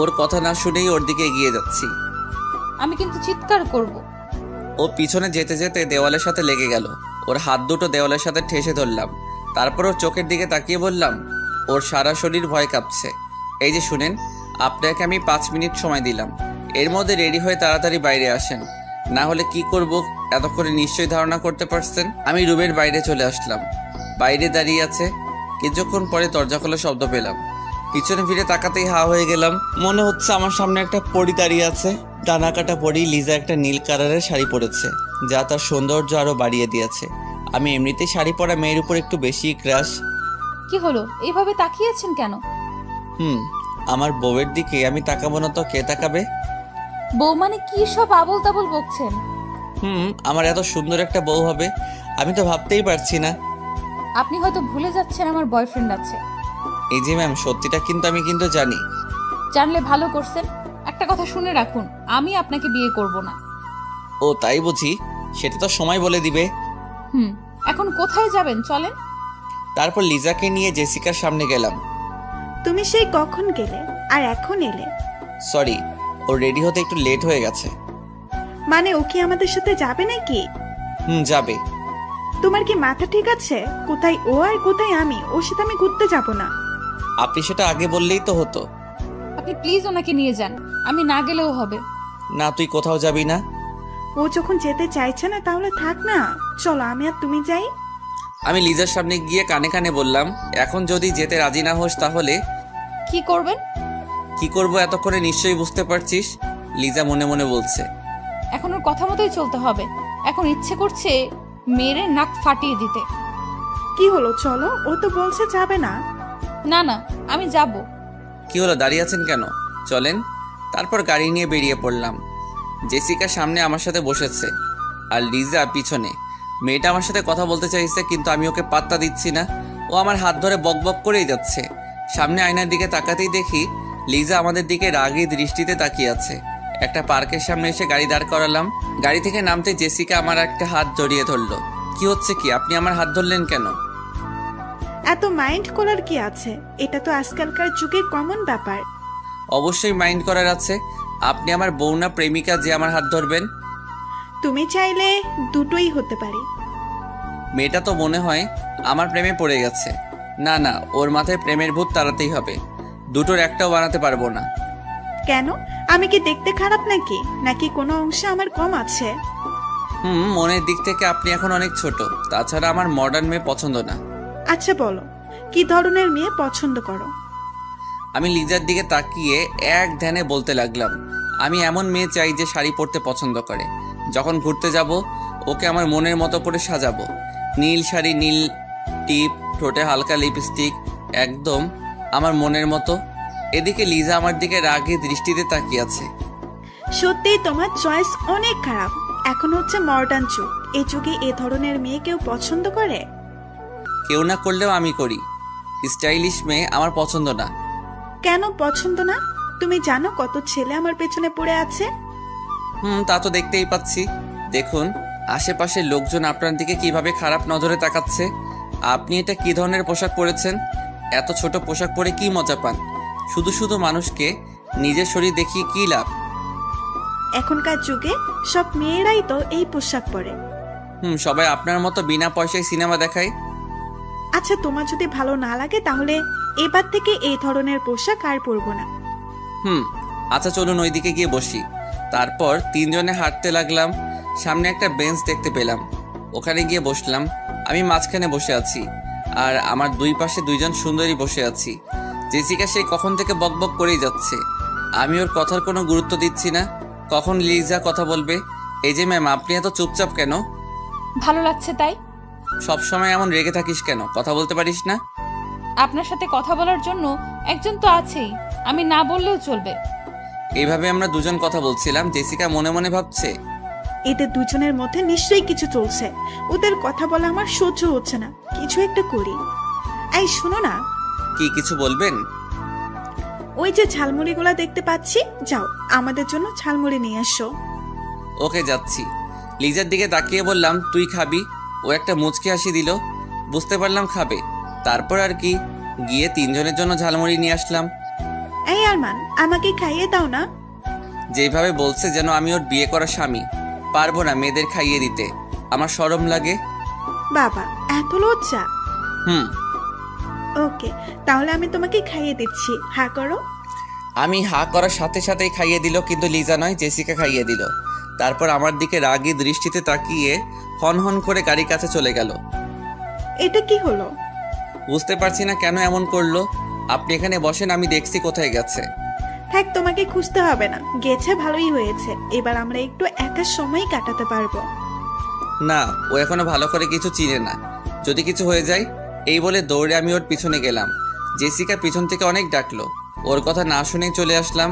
ওর কথা না শুনেই ওর দিকে এগিয়ে যাচ্ছি। আমি কিন্তু চিৎকার করব। ও পিছনে যেতে যেতে দেওয়ালের সাথে লেগে গেল। ওর হাত দুটো দেওয়ালের সাথে ঠেসে ধরলাম। তারপর ওর চোখের দিকে তাকিয়ে বললাম, ওর সারা শরীর ভয় কাঁপছে। এই যে শুনেন, আপনাকে আমি 5 মিনিট সময় দিলাম, এর মধ্যে রেডি হয়ে তাড়াতাড়ি বাইরে আসেন, না হলে কি করব এতক্ষণে নিশ্চয়ই ধারণা করতে পারছেন। আমি রুমের বাইরে চলে আসলাম। বাইরে দাঁড়িয়ে আছে। কিছুক্ষণ পরে দরজা খোলার শব্দ পেলাম। পিছনে ফিরে তাকাতেই হা হয়ে গেলাম। মনে হচ্ছে আমার সামনে একটা পরী দাঁড়িয়ে আছে। ডানা কাটা পরী। লিজা একটা নীল কালারের শাড়ি পরেছে, যা তার সৌন্দর্য আরো বাড়িয়ে দিয়েছে। আমি এমনিতেই শাড়ি পরা মেয়ের উপর একটু বেশি ক্রাশ। কি হলো, এইভাবে তাকিয়েছেন কেন? আমার বউয়ের দিকে আমি তাকাবো না তো কে তাকাবে? বউ মানে কি সব আবল তাবল বকছেন? আমার এত সুন্দর একটা বউ হবে আমি তো ভাবতেই পারছি না। আপনি হয়তো ভুলে যাচ্ছেন আমার বয়ফ্রেন্ড আছে। এই যে ম্যাম, সত্যিটা কিন্তু আমি কিন্তু জানি। জানলে ভালো করছেন। একটা কথা শুনে রাখুন, আমি আপনাকে বিয়ে করব না। ও তাই বুঝি? সেটা তো সময় বলে দিবে। এখন কোথায় যাবেন, চলেন। তারপর লিজাকে নিয়ে জেসিকার সামনে গেলাম। তুমি সেই কখন গেলে আর এখন এলে? সরি, ও রেডি হতে একটু লেট হয়ে গেছে। মানে ও কি আমাদের সাথে যাবে নাকি? যাবে। তোমার কি মাথা ঠিক আছে? কোথায় ও আর কোথায় আমি? ওর সাথে আমি ঘুরতে যাব না। আপনি সেটা আগে বললেই তো হতো। আপনি প্লিজ ওনাকে নিয়ে যান, আমি না গেলেও হবে। না, তুই কোথাও যাবি না। ও যখন যেতে চাইছে না তাহলে থাক না, চলো আমি আর তুমি যাই। আমি লিজার সামনে গিয়ে কানে কানে বললাম, এখন যদি যেতে রাজি না হোস তাহলে কি করবেন? কি করব এতক্ষণে নিশ্চয়ই বুঝতে পারছিস। লিজা মনে মনে বলছে। এখন ওর কথা মতোই চলতে হবে। এখন ইচ্ছে করছে মেরে নাক ফাটিয়ে দিতে। কি হলো, চলো। ও তো বলছে যাবে না। না না, আমি যাব। কি হলো, দাঁড়িয়ে আছেন কেন? চলেন। তারপর গাড়ি নিয়ে বেরিয়ে পড়লাম। জেসিকা সামনে আমার সাথে বসেছে আর লিজা পিছনে। মেয়েটা আমার সাথে কথা বলতে চাইছে, কিন্তু আমি ওকে পাত্তা দিচ্ছি না। ও আমার হাত ধরে বকবক করেই যাচ্ছে। সামনে আয়নার দিকে তাকাতেই দেখি লিজা আমাদের দিকে রাগী দৃষ্টিতে তাকিয়ে আছে। একটা পার্কের সামনে এসে গাড়ি দাঁড় করালাম। গাড়ি থেকে নামতে জেসিকা আমার একটা হাত জড়িয়ে ধরলো। কি হচ্ছে কি, আপনি আমার হাত ধরলেন কেন? এত মাইন্ড করার কি আছে? এটা তো আজকালকার যুগের কমন ব্যাপার। অবশ্যই মাইন্ড করার আছে। আপনি আমার বউ না প্রেমিকা যে আমার হাত ধরবেন? তুমি চাইলে দুটোই হতে পারে। মেয়েটা তো মনে হয় আমার প্রেমে পড়ে গেছে। না না, ওর মাথায় প্রেমের ভূত তাড়াতেই হবে। দুটোর একটাও বানাতে পারবো না। কেন? আমি কি দেখতে খারাপ নাকি? নাকি কোনো অংশে আমার কম আছে? মনের দিক থেকে আপনি এখন অনেক ছোট। তাছাড়া আমার মডার্ন মেয়ে পছন্দ না। আচ্ছা বলো, কি ধরনের মেয়ে পছন্দ করো? আমি লিজার দিকে তাকিয়ে এক ধ্যানে বলতে লাগলাম, আমি এমন মেয়ে চাই যে শাড়ি পরতে পছন্দ করে। যখন ঘুরতে যাব ওকে আমার মনের মতো করে সাজাবো। নীল শাড়ি, নীল টিপ, ঠোঁটে হালকা লিপস্টিক, একদম আমার মনের মতো। এদিকে লিজা আমার দিকে রাগে দৃষ্টিতে তাকিয়ে আছে। সত্যিই তোমার চয়েস অনেক খারাপ। এখন হচ্ছে মডার্ন যুগ, এই যুগে এ ধরনের মেয়ে কেউ পছন্দ করে? কেউ না করলেও আমি করি। স্টাইলিশ মেয়ে আমার পছন্দ না। কেন পছন্দ না? তুমি জানো কত ছেলে আমার পেছনে পড়ে আছে? তা তো দেখতেই পাচ্ছি। দেখুন আশেপাশের লোকজন আপনার দিকে কিভাবে খারাপ নজরে তাকাচ্ছে। আপনি এটা কি ধরনের পোশাক পরেছেন? এত ছোট পোশাক পরে কি মজা পান? শুধু শুধু মানুষকে নিজের শরীর দেখিয়ে কি লাভ? এখনকার যুগে সব মেয়েরাই তো এই পোশাক পরে। সবাই আপনার মতো বিনা পয়সায় সিনেমা দেখায়। আচ্ছা, তোমার যদি ভালো না লাগে তাহলে এবার থেকে এই ধরনের পোশাক আর পরবো না। আচ্ছা চলুন ওইদিকে গিয়ে বসি। তারপর তিনজনে হাঁটতে লাগলাম। সামনে একটা বেঞ্চ দেখতে পেলাম, ওখানে গিয়ে বসলাম। আমি মাঝখানে বসে আছি আর আমার দুই পাশে দুইজন সুন্দরী বসে আছি। জেসিকা সে কখন থেকে বকবক করেই যাচ্ছে। আমি ওর কথার কোনো গুরুত্ব দিচ্ছি না। কখন লিজা কথা বলবে? এই যে ম্যাম, আপনি এত চুপচাপ কেন? ভালো লাগছে তাই। সব সময় এমন রেগে থাকিস কেন? কথা বলতে পারিস না? আপনার সাথে কথা বলার জন্য একজন তো আছেই, আমি না বললেও চলবে। এইভাবে আমরা দুজন কথা বলছিলাম। জেসিকা মনে মনে ভাবছে, এদের দুজনের মধ্যে নিশ্চয়ই কিছু চলছে। ওদের কথা বলা আমার সহ্য হচ্ছে না, কিছু একটা করি। এই শোনো না, কি কিছু বলবেন? ওই যে ঝালমুড়িগুলা দেখতে পাচ্ছি, যাও আমাদের জন্য ঝালমুড়ি নিয়ে এসো। ওকে যাচ্ছি। লিজার দিকে তাকিয়ে বললাম, তুই খাবি? ও একটা মুচকি হাসি দিল। বুঝতে পারলাম খাবে। তারপর আর কি, গিয়ে তিনজনের জন্য ঝালমুড়ি নিয়ে আসলাম। এই আরমান, আমাকে খাইয়ে দাও না। যেভাবে বলছে যেন আমি ওর বিয়ে করা স্বামী। পারবো না মেয়েদের খাইয়ে দিতে, আমার শরম লাগে। বাবা, এত লজ্জা? হুম ওকে, তাহলে আমি তোমাকে খাইয়ে দিচ্ছি, হা করো। আমি হা করার সাথে সাথেই খাইয়ে দিল, কিন্তু লিজা নয়, জেসিকা খাইয়ে দিল। তারপর আমার দিকে রাগী দৃষ্টিতে তাকিয়ে হন হন করে গাড়ির কাছে চলে গেল। এটা কি হলো? বুঝতে পারছি না কেন এমন করলো। আপনি এখানে বসেন, আমি দেখছি কোথায় গেছে। থাক, তোমাকে খুঁজতে হবে না, গেছে ভালোই হয়েছে। এবার আমরা একটু একা সময় কাটাতে পারবো। না, ও এখনো ভালো করে কিছু চিনে না, যদি কিছু হয়ে যায়। এই বলে দৌড়ে আমি ওর পিছনে গেলাম। জেসিকা পিছন থেকে অনেক ডাকলো, ওর কথা না শুনেই চলে আসলাম।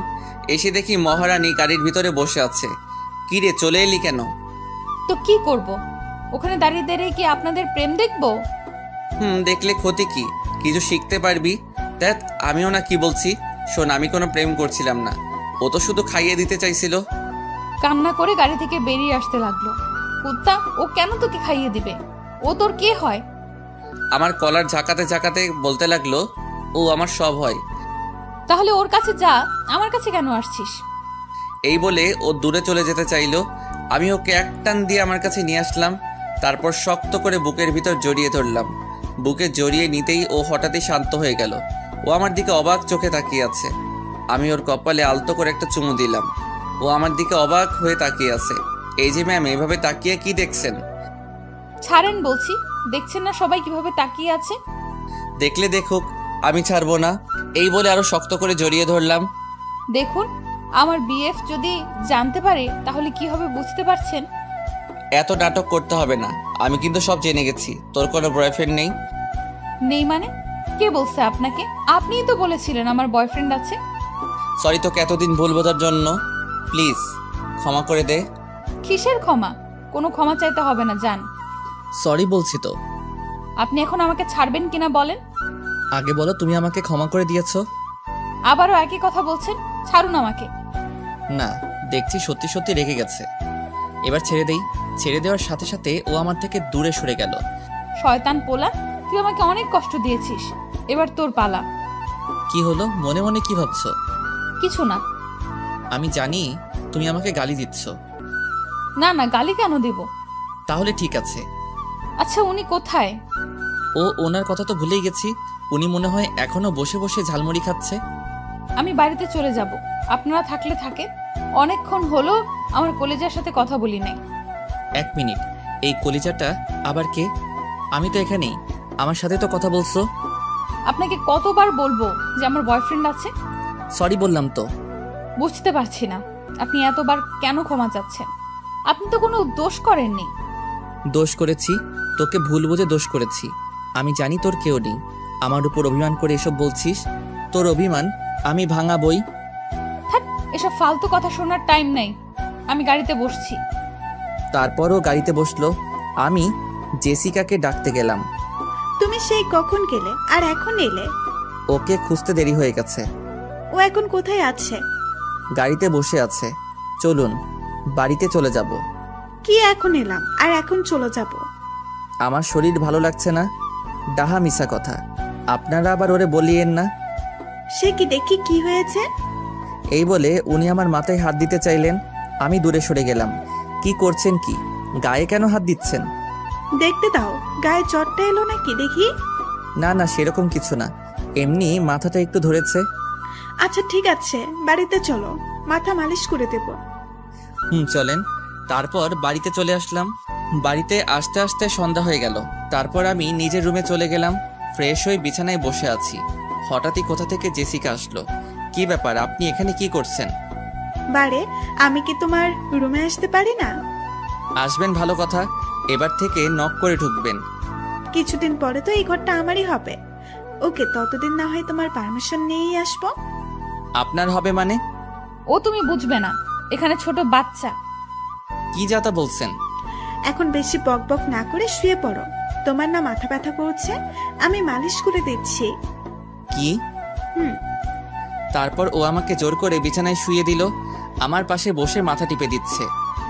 এসে দেখি মহারানী গাড়ির ভিতরে বসে আছে। কি রে, চলে এলি কেন? তো কি করব? ওখানে দাঁড়িয়ে দাঁড়িয়ে কি আপনাদের প্রেম দেখবো? দেখলে ক্ষতি কি? কিছু শিখতে পারবি। দেখ, আমিও না কি বলছি। শোন, আমি কোনো প্রেম করছিলাম না, ও তো শুধু খাইয়ে দিতে চাইছিল। কান্না করে গাড়ি থেকে বেরিয়ে আসতে লাগলো। কুত্তা, ও কেন তোকে খাইয়ে দিবে? ও তোর কে হয়? আমার কলার ঝাঁকাতে ঝাঁকাতে বলতে লাগলো, ও আমার সব হয়। তাহলে ওর কাছে যা, আমার কাছে কেন আসছিস? এই বলে ও দূরে চলে যেতে চাইলো। আমি ওকে এক টান দিয়ে আমার কাছে নিয়ে আসলাম। তারপর শক্ত করে বুকের ভিতর জড়িয়ে ধরলাম। বুকে জড়িয়ে নিতেই ও হঠাৎই শান্ত হয়ে গেল। ও আমার দিকে অবাক চোখে তাকিয়ে আছে। আমি ওর কপালে আলতো করে একটা চুমু দিলাম। ও আমার দিকে অবাক হয়ে তাকিয়ে আছে। এই যে ম্যাম, এইভাবে তাকিয়ে কি দেখছেন? ছাড়েন বলছি, দেখছেন না সবাই কিভাবে তাকিয়ে আছে? দেখলে দেখুক, আমি ছাড়বো না। এই বলে আরো শক্ত করে জড়িয়ে ধরলাম। দেখুন, আমার বিএফ যদি জানতে পারে তাহলে কি হবে বুঝতে পারছেন? এত নাটক করতে হবে না, আমি কিন্তু সব জেনে গেছি। তোর কোনো বয়ফ্রেন্ড নেই? নেই মানে? কে বলছে আপনাকে? আপনিই তো বলেছিলেন আমার বয়ফ্রেন্ড আছে। সরি তোকে এতদিন ভুল বোঝার জন্য। প্লিজ ক্ষমা করে দে। কিসের ক্ষমা? কোনো ক্ষমা চাইতে হবে না, যান। সরি বলছি তো। আপনি এখন আমাকে ছাড়বেন কিনা বলেন? আগে বলো, তুমি আমাকে ক্ষমা করে দিয়েছো? আবারও একই কথা বলছেন, ছাড়ুন আমাকে। না, দেখছি সত্যি সত্যি রেগে গেছে। এবার ছেড়ে দেই। ছেড়ে দেওয়ার সাথে সাথে ও আমার থেকে দূরে সরে গেল। শয়তান পোলা, তুই আমাকে অনেক কষ্ট দিয়েছিস, এবার তোর পালা। কি হলো, মনে মনে কি ভাবছো? কিছু না। আমি জানি তুমি আমাকে গালি দিচ্ছ। না না, গালি কেন দেব? তাহলে ঠিক আছে। আচ্ছা, উনি কোথায়? ওনার কথা তো ভুলেই গেছি। উনি মনে হয় এখনো বসে বসে ঝালমুড়ি খাচ্ছে। আমি বাড়িতে চলে যাব, আপনারা থাকলে থাকে। অনেকক্ষণ হলো আমার কলেজার সাথে কথা বলি নাই। 1 মিনিট, এই কলিজাটা আবার কে? আমি তো এখানেই, আমার সাথে তো কথা বলছো। আপনাকে কতবার বলবো যে আমার বয়ফ্রেন্ড আছে? সরি বললাম তো। বুঝতে পারছি না আপনি এতবার কেন ক্ষমা চাচ্ছেন। আপনি তো কোনো দোষ করেননি। দোষ করেছি, তোকে ভুল বুঝে দোষ করেছি। আমি জানি তোর কেউ নেই, আমার উপর অভিমান করে এসব বলছিস। তোর অভিমান আমি ভাঙাবই। থাক, এসব ফালতু কথা শোনার টাইম নাই। আমি গাড়িতে বসছি। তারপরও গাড়িতে বসলো। আমি জেসিকাকে ডাকতে গেলাম। তুমি সেই কখন গেলে আর এখন এলে? ওকে খুঁজতে দেরি হয়ে গেছে। ও এখন কোথায় আছে? গাড়িতে বসে আছে। চলুন বাড়িতে চলে যাব। কি এখন এলাম আর এখন চলে যাব? আমার শরীর ভালো লাগছে না। ডাহা মিশা কথা, আপনারা আবার ওরে বলিয়েন না। সে কি দেখি কি হয়েছে? এই বলে উনি আমার মাথায় হাত দিতে চাইলেন। আমি দূরে সরে গেলাম। কি করছেন কি? গায়ে কেন হাত দিচ্ছেন? দেখতে দাও, গায়ে চটটা এলো নাকি দেখি। না না, সেরকম কিছু না, এমনি মাথাটা একটু ধরেছে। আচ্ছা ঠিক আছে, বাড়িতে চলো, মাথা মালিশ করে দেব। চলেন। তারপর বাড়িতে চলে আসলাম। বাড়িতে আসতে আসতে সন্ধ্যা হয়ে গেল। তারপর আমি নিজের রুমে চলে গেলাম। ফ্রেশ হয়ে বিছানায় বসে আছি। হঠাৎই কোথা থেকে জেসিকা আসলো। কি ব্যাপার, আপনি এখানে কি করছেন? বারে, আমি কি তোমার রুমে আসতে পারি না? আসবেন ভালো কথা, এবার থেকে নক করে ঢুকবেন। কিছুদিন পরে তো এই ঘরটা আমারই হবে। ওকে, ততদিন না হয় তোমার পারমিশন নিয়েই আসবো। আপনার হবে মানে? ও তুমি বুঝবে না, এখানে ছোট বাচ্চা। কি যাতা বলছেন? এখন বেশি বক বক না করে শুয়ে পড়ো। তোমার না মাথা ব্যথা করছে, আমি মালিশ করে দিচ্ছি। কি? হুম। তারপর ও আমাকে জোর করে বিছানায় শুয়ে দিল। আমার পাশে বসে মাথা টিপে দিচ্ছে।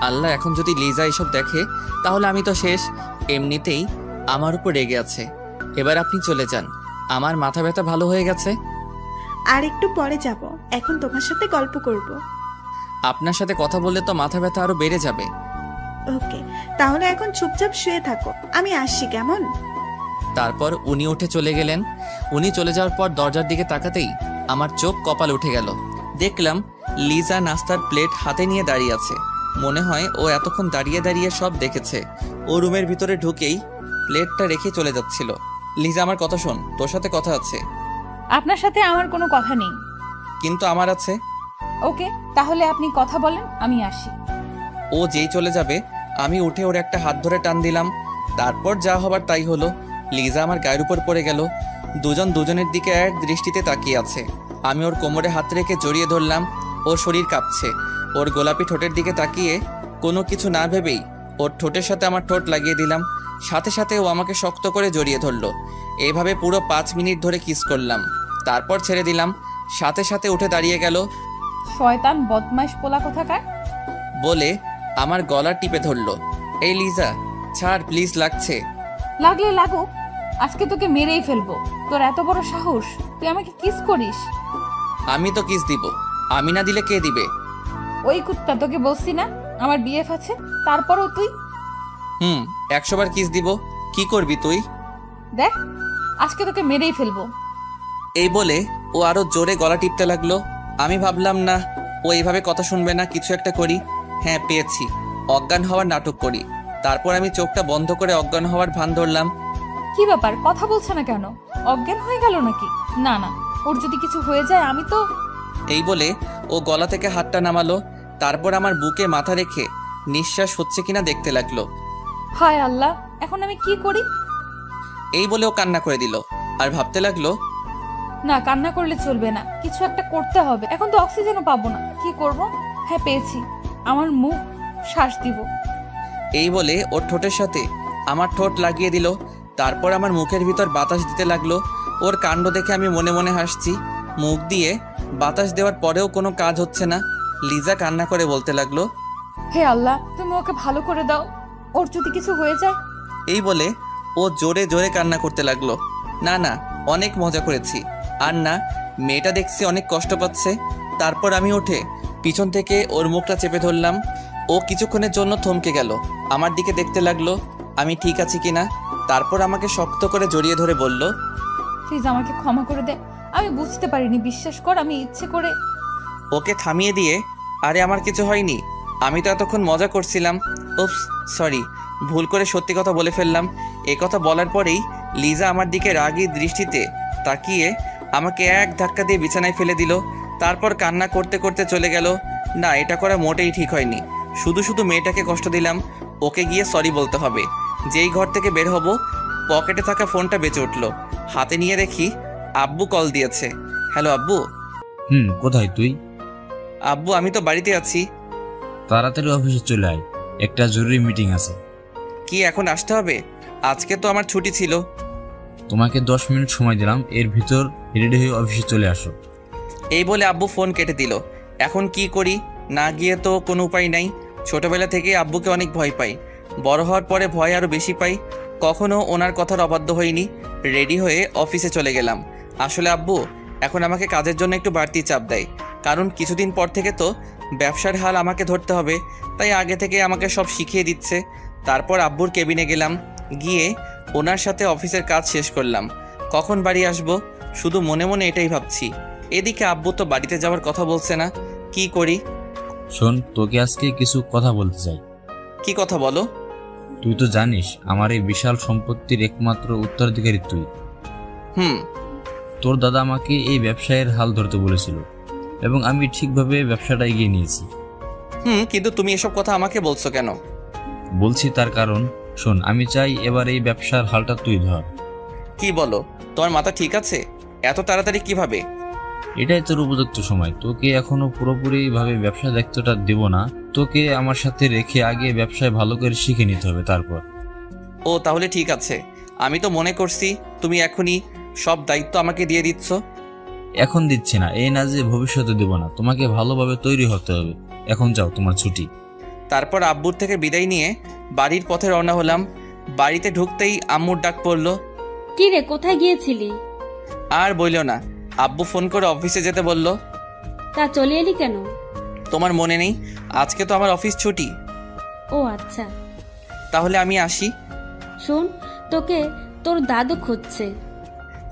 আল্লাহ, এখন যদি লিজা এসব দেখে তাহলে আমি তো শেষ। এমনিতেই আমার উপর রেগে আছে। এবার আপনি চলে যান, আমার মাথা ব্যথা ভালো হয়ে গেছে। আর একটু পরে যাব, এখন তোমার সাথে গল্প করব। আপনার সাথে কথা বললে তো মাথা ব্যথা আরো বেড়ে যাবে। ওকে, তাহলে এখন চুপচাপ শুয়ে থাকো, আমি আসছি, কেমন? তারপর উনি উঠে চলে গেলেন। উনি চলে যাওয়ার পর দরজার দিকে তাকাতেই আমার চোখ কপাল উঠে গেল। দেখলাম লিজা নাস্তার প্লেট হাতে নিয়ে দাঁড়িয়ে আছে। মনে হয় ও এতক্ষণ দাঁড়িয়ে দাঁড়িয়ে সব দেখেছে। ও রুমের ভিতরে ঢুকেই প্লেটটা রেখে চলে যাচ্ছিল। লিজা, আমার কথা শোন, তোর সাথে কথা আছে। আপনার সাথে আমার কোনো কথা নেই। কিন্তু আমার আছে। ওকে, তাহলে আপনি কথা বলেন, আমি আসি। ও যেই চলে যাবে আমি উঠে ওর একটা হাত ধরে টান দিলাম। তারপর যা হবার তাই হলো। লিজা আমার গায়ের উপর পড়ে গেল। দুজন দুজনের দিকে এক দৃষ্টিতে তাকিয়ে আছে। আমি ওর কোমরে হাত রেখে জড়িয়ে ধরলাম। ওর শরীর কাঁপছে। ওর গোলাপি ঠোঁটের দিকে তাকিয়ে কোনো কিছু না ভেবেই ওর ঠোঁটের সাথে আমার ঠোঁট লাগিয়ে দিলাম। সাথে সাথে ও আমাকে শক্ত করে জড়িয়ে ধরলো। এইভাবে পুরো 5 মিনিট ধরে কিস করলাম। তারপর ছেড়ে দিলাম। সাথে সাথে উঠে দাঁড়িয়ে গেল শয়তান বদমাইশ পোলা কোথাকার। বলে আমার গলা টিপে ধরলো। এই লিজা, ছাড় প্লিজ, লাগছে। লাগলে লাগুক, আজকে তোকে মেরেই ফেলবো। তোর এত বড় সাহস, তুই আমাকে কিস করিস? আমি তো কিস দিব, আমি না দিলে কে দিবে? ওই কুত্তা, তোকে বলছি না আমার বিএফ আছে, তারপরও তুই। 100 বার কিস দিব। কি করবি তুই? দেখ, আজকে তোকে মেরেই ফেলবো। এই বলে ও আরো জোরে গলা টিপতে লাগলো। আমি ভাবলাম না, ও এইভাবে কথা শুনবে না, কিছু একটা করি। হ্যাঁ, পেয়েছি, অজ্ঞান হওয়ার নাটক করি। তারপর আমি চোখটা বন্ধ করে অজ্ঞান হওয়ার ভান ধরলাম। কি ব্যাপার, কথা বলছে না কেন? অজ্ঞান হয়ে গেল নাকি? না না, ওর যদি কিছু হয়ে যায় আমি তো। এই বলে ও গলা থেকে হাতটা নামালো। তারপর আমার বুকে মাথা রেখে নিঃশ্বাস হচ্ছে কিনা দেখতে লাগলো। হায় আল্লাহ, এখন আমি কি করি? এই বলে ও কান্না করে দিল। আর ভাবতে লাগলো, না, কান্না করলে চলবে না, কিছু একটা করতে হবে। এখন তো অক্সিজেনও পাবো না, কি করব? হ্যাঁ, পেয়েছি, আমার মুখ শ্বাস দিব। এই বলে ওর ঠোঁটের সাথে আমার ঠোঁট লাগিয়ে দিল। তারপর আমার মুখের ভিতর বাতাস দিতে লাগলো। ওর কাণ্ড দেখে আমি মনে মনে হাসছি। মুখ দিয়ে বাতাস দেওয়ার পরেও কোনো কাজ হচ্ছে না। লিজা কান্না করে বলতে লাগলো, হে আল্লাহ, তুমি ওকে ভালো করে দাও, ওর যদি কিছু হয়ে যায়। এই বলে ও জোরে জোরে কান্না করতে লাগলো। না না, অনেক মজা করেছি। আর না, মেয়েটা দেখছি অনেক কষ্ট পাচ্ছে। তারপর আমি উঠে পিছন থেকে ওর মুখটা চেপে ধরলাম। ও কিছুক্ষণের জন্য থমকে গেল, আমার দিকে দেখতে লাগলো আমি ঠিক আছি কিনা। তারপর আমাকে শক্ত করে জড়িয়ে ধরে বলল, প্লিজ আমাকে ক্ষমা করে দে, আমি বুঝতে পারিনি, বিশ্বাস কর আমি ইচ্ছে করে। ওকে থামিয়ে দিয়ে, আরে আমার কিছু হয়নি, আমি তো এতক্ষণ মজা করছিলাম। উপস, সরি, ভুল করে সত্যি কথা বলে ফেললাম। এ কথা বলার পরেই লিজা আমার দিকে রাগী দৃষ্টিতে তাকিয়ে আমাকে এক ধাক্কা দিয়ে বিছানায় ফেলে দিল। তারপর কান্না করতে করতে চলে গেল। না, এটা করা মোটেই ঠিক হয়নি। শুধু শুধু মেয়েটাকে কষ্ট দিলাম। ওকে গিয়ে সরি বলতে হবে। যেই ঘর থেকে বের হব, পকেটে থাকা ফোনটা বেঁচে উঠল। হাতে নিয়ে দেখি আব্বু কল দিয়েছে। হ্যালো আব্বু। কোথায় তুই? আব্বু, আমি তো বাড়িতে আছি। তাড়াতাড়ি অফিসে চলে আয়, একটা জরুরি মিটিং আছে। কি এখন আসতে হবে? আজকে তো আমার ছুটি ছিল। তোমাকে 10 মিনিট সময় দিলাম, এর ভিতর রেডি হয়ে অফিসে চলে আসো। এই বলে আব্বু ফোন কেটে দিল। এখন কি করি? না গিয়ে তো কোনো উপায় নাই। ছোটবেলা থেকে আব্বুকে অনেক ভয় পাই, বড় হওয়ার পরে ভয় আরও বেশি পাই। কখনো ওনার কথার অবাধ্য হইনি। রেডি হয়ে অফিসে চলে গেলাম। আসলে আব্বু এখন আমাকে কাজের জন্য একটু বাড়তি চাপ দেয়, কারণ কিছুদিন পর থেকে তো ব্যবসার হাল আমাকে ধরতে হবে। তাই আগে থেকে আমাকে সব শিখিয়ে দিচ্ছে। তারপর আব্বুর কেবিনে গেলাম, গিয়ে ওনার সাথে অফিসের কাজ শেষ করলাম। কখন বাড়ি আসবো শুধু মনে মনে এটাই ভাবছি। এদিকে আব্বু তো বাড়িতে যাওয়ার কথা বলছে না, কি করি? শোন, তোকে আজকে কিছু কথা বলতে চাই। কি কথা বলো? তুই তো জানিস আমার এই বিশাল সম্পত্তির একমাত্র উত্তরাধিকারী তুই। হুম। তোর দাদা আমাকে এই ব্যবসায়ের হাল ধরতে বলেছিল এবং আমি ঠিকভাবে ব্যবসাটা এগিয়ে নিয়েছি। কিন্তু তুমি এসব কথা আমাকে বলছো কেন? বলছি তার কারণ, শোন, আমি চাই এবার এই ব্যবসার হালটা তুই ধর। কি বলো? তোমার মাথা ঠিক আছে? এত তাড়াতাড়ি কিভাবে? এটাই তোর উপযুক্ত সময়। তোকে এখনো পুরোপুরি ভাবে ব্যবসা দায়িত্বটা দেব না, তোকে আমার সাথে রেখে আগে ব্যবসায় ভালো করে শিখে নিতে হবে তারপর। ও তাহলে ঠিক আছে। আমি তো মনে করছি তুমি এখনই সব দায়িত্ব আমাকে দিয়ে দিচ্ছ। এখন দিচ্ছি না, এই না যে ভবিষ্যতে দেব না, তোমাকে ভালোভাবে তৈরি হতে হবে। এখন যাও, তোমার ছুটি। তারপর আব্বুর থেকে বিদায় নিয়ে বাড়ির পথে রওনা হলাম। বাড়িতে ঢুকতেই আম্মুর ডাক পড়লো। কি রে, কোথায় গিয়েছিলি? আর বইলো না, আব্বু ফোন করে অফিসে যেতে বলল। তা চলে এলি কেন? তোমার মনে নেই আজকে তো আমার অফিস ছুটি? ও আচ্ছা। তাহলে আমি আসি। শোন, তোকে তোর দাদু খুঁজছে।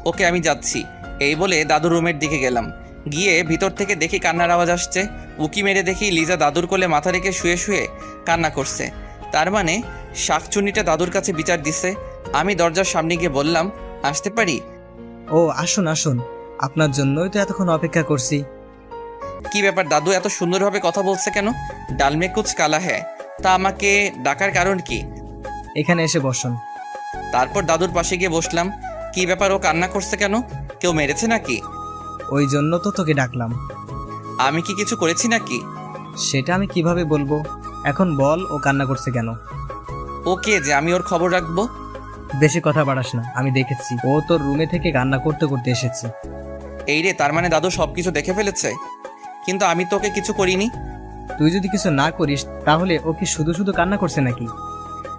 ওকে, আমি যাচ্ছি। এই বলে দাদুর রুমের দিকে গেলাম। গিয়ে ভিতর থেকে দেখি কান্নার আওয়াজ আসছে। উকি মেরে দেখি লিজা দাদুর কোলে মাথা রেখে শুয়ে শুয়ে কান্না করছে। তার মানে শাকচুন্নিটা দাদুর কাছে বিচার দিছে। আমি দরজার সামনে গিয়ে বললাম, আসতে পারি? ও আসুন আসুন, আপনার জন্যই তো এতক্ষণ অপেক্ষা করছি। কি ব্যাপার দাদু এত সুন্দরভাবে কথা বলছে কেন? ডালমে কুচ কালা হ্যাঁ। তা আমাকে ডাকার কারণ কি? এখানে এসে বসুন। তারপর দাদুর পাশে গিয়ে বসলাম। কি ব্যাপার, ও কান্না করছে কেন? কেউ মেরেছে নাকি? ওই জন্য তো তোকে ডাকলাম। আমি কি কিছু করেছি নাকি? সেটা আমি কিভাবে বলবো? এখন বল, ও কান্না করছে কেন? ওকে যে আমি ওর খবর রাখবো? বেশি কথা বাড়াস না, আমি দেখেছি ও তোর রুমে থেকে কান্না করতে করতে এসেছে। এই রে, তার মানে দাদু সবকিছু দেখে ফেলেছে। কিন্তু আমি তোকে কিছু করিনি। তুই যদি কিছু না করিস তাহলে ও কি শুধু শুধু কান্না করছে নাকি?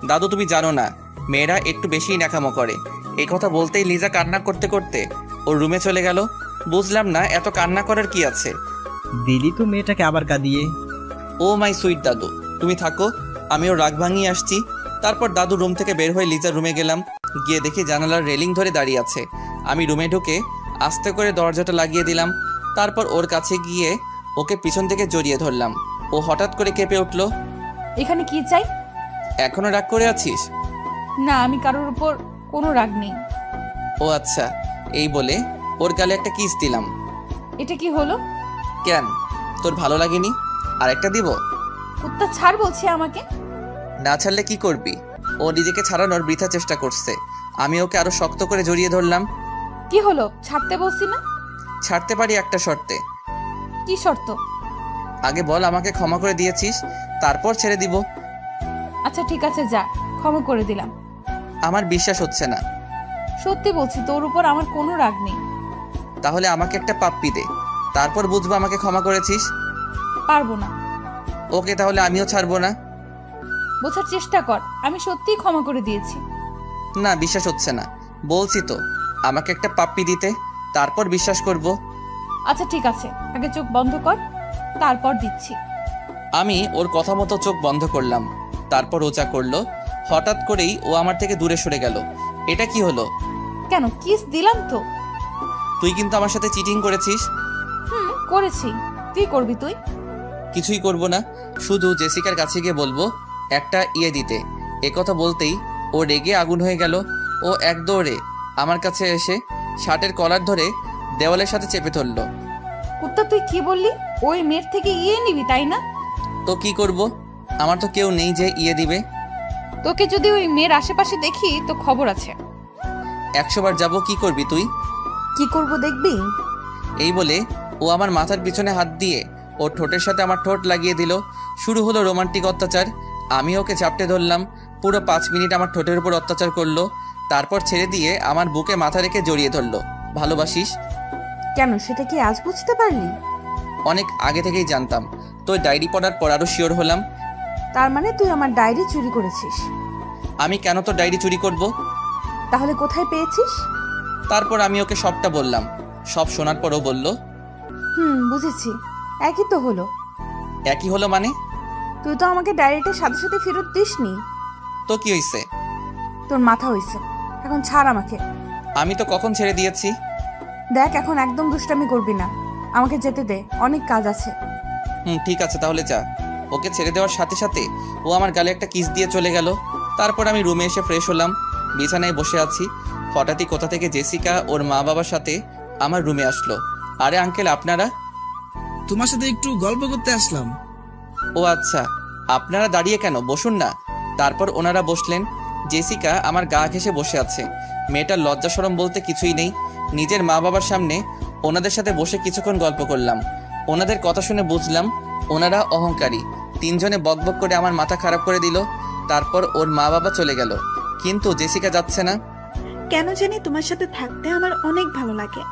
দাদু তুমি জানো না, মেয়েরা একটু বেশিই ন্যাকামো করে। এই কথা বলতেই লিজা কান্না করতে করতে ওর রুমে চলে গেল। বুঝলাম না এত কান্না করার কি আছে। দিদি তো মেয়েটাকে আবার কাঁদিয়ে। ও মাই সুইট দাদু, তুমি থাকো, আমি ওর রাগ ভাঙিয়ে আসছি। তারপর দাদু রুম থেকে বের হয়ে লিজার রুমে গেলাম। গিয়ে দেখি জানালার রেলিং ধরে দাঁড়িয়ে আছে। আমি রুমে ঢুকে আস্তে করে দরজাটা লাগিয়ে দিলাম। তারপর ওর কাছে গিয়ে ওকে পিছন থেকে জড়িয়ে ধরলাম। ও হঠাৎ করে কেঁপে উঠল। এখানে কি চাই? এখনো রাগ করে আছিস? না, আমি কারোর উপর কোনো রাগ নেই। ও আচ্ছা, এই বলে ওর গালে একটা কিস দিলাম। এটা কি হলো? কেন, তোর ভালো লাগেনি? আর একটা দিব? কুত্তা ছাড় বলছি আমাকে। না ছাড়লে কি করবি? ও নিজেকে ছাড়ানোর বৃথা চেষ্টা করছে। আমি ওকে আরো শক্ত করে জড়িয়ে ধরলাম। কি হলো? ছাড়তে বলছি না? ছাড়তে পারি একটা শর্তে। কি শর্ত? আগে বল আমাকে ক্ষমা করে দিয়েছিস, তারপর ছেড়ে দিব। আচ্ছা ঠিক আছে, যা, ক্ষমা করে দিলাম। আমার বিশ্বাস হচ্ছে না। সত্যি বলছি, তোর উপর আমার কোনো রাগ নেই। তাহলে আমাকে একটা পাপ্পি দে, তারপর বুঝবো আমাকে ক্ষমা করেছিস। পারবো না। ওকে, তাহলে আমিও ছাড়বো না। বোঝার চেষ্টা কর, আমি সত্যিই ক্ষমা করে দিয়েছি। না, বিশ্বাস হচ্ছে না। বলছি তো আমাকে একটা পাপ্পি দিতে, তারপর বিশ্বাস করব। আচ্ছা ঠিক আছে, আগে চোখ বন্ধ কর, তারপর দিচ্ছি। আমি ওর কথা মতো চোখ বন্ধ করলাম, তারপর ও যা করলো। হঠাৎ করেই ও আমার থেকে দূরে সরে গেল। এটা কি হলো? কেন, কিস দিলাম তো। তুই কিন্তু আমার সাথে চিটিং করেছিস। করেছি। কি করবি তুই? কিছুই করব না, শুধু জেসিকার কাছে গিয়ে বলবো একটা ইয়ে দিতে। একথা বলতেই ও রেগে আগুন হয়ে গেল। ও এক দৌড়ে আমার কাছে এসে শার্টের কলার ধরে দেওয়ালের সাথে চেপে ধরলো। কুত্তা, তুই কি বললি? ওই মেয়ের থেকে ইয়ে নিবি, তাই না? তো কি করব? আমার তো কেউ নেই যে ইয়ে দিবে। তোকে যদি ওই মেয়ের আশেপাশে দেখি তো খবর আছে। 100 বার যাবো, কি করবি তুই? কি করব দেখবি? এই বলে ও আমার মাথার পিছনে হাত দিয়ে ওর ঠোঁটের সাথে আমার ঠোঁট লাগিয়ে দিল। শুরু হলো রোমান্টিক অত্যাচার। আমি ওকে চাপটে ধরলাম। পুরো 5 মিনিট আমার ঠোঁটের উপর অত্যাচার করলো, তারপর ছেড়ে দিয়ে আমার বুকে মাথা রেখে জড়িয়ে ধরলো। ভালোবাসিস? কেন, সেটা কি আজ বুঝতে পারলি? অনেক আগে থেকেই জানতাম। তো ডায়েরি পড়ার পর আরও শিওর হলাম। তার মানে তুই আমার ডায়েরি চুরি করেছিস? আমি কেন তোর ডায়েরি চুরি করব? তাহলে কোথায় পেয়েছিস? তারপর আমি ওকে সবটা বললাম। সব শোনার পরও বলল, বুঝেছি। একই তো হলো। একই হলো মানে? তুই তো আমাকে ডায়েরিটার সাথে সাথে ফেরত দিসনি। তো কি হয়েছে? তোর মাথা হয়েছে। এখন ছাড় আমাকে। আমি তো কখন ছেড়ে দিয়েছি। দেখ, এখন একদম দুষ্টামি করবি না। আমাকে যেতে দে, অনেক কাজ আছে। ঠিক আছে, তাহলে যা। ওকে ছেড়ে দেওয়ার সাথে সাথে ও আমার গালে একটা কিস দিয়ে চলে গেল। তারপর আমি রুমে এসে ফ্রেশ হলাম, বিছানায় বসে আছি। হঠাৎই কোথা থেকে জেসিকা ওর মা বাবার সাথে আমার রুমে আসলো। আরে আঙ্কেল, আপনারা? তোমার সাথে একটু গল্প করতে আসলাম। ও আচ্ছা, আপনারা দাঁড়িয়ে কেন? বসুন না। তারপর ওনারা বসলেন। জেসিকা আমার গা ঘেঁষে বসে আছে। মেয়েটার লজ্জা শরম বলতে কিছুই নেই। নিজের মা বাবার সামনে ওনাদের সাথে বসে কিছুক্ষণ গল্প করলাম। ওনাদের কথা শুনে বুঝলাম ওনারা অহংকারী। 3 জনে বকবক করে আমার মাথা খারাপ করে দিল। তারপর ওর মা বাবা চলে গেল, কিন্তু জেসিকা যাচ্ছে না। কেন জানি তোমার সাথে থাকতে আমার অনেক ভালো লাগে।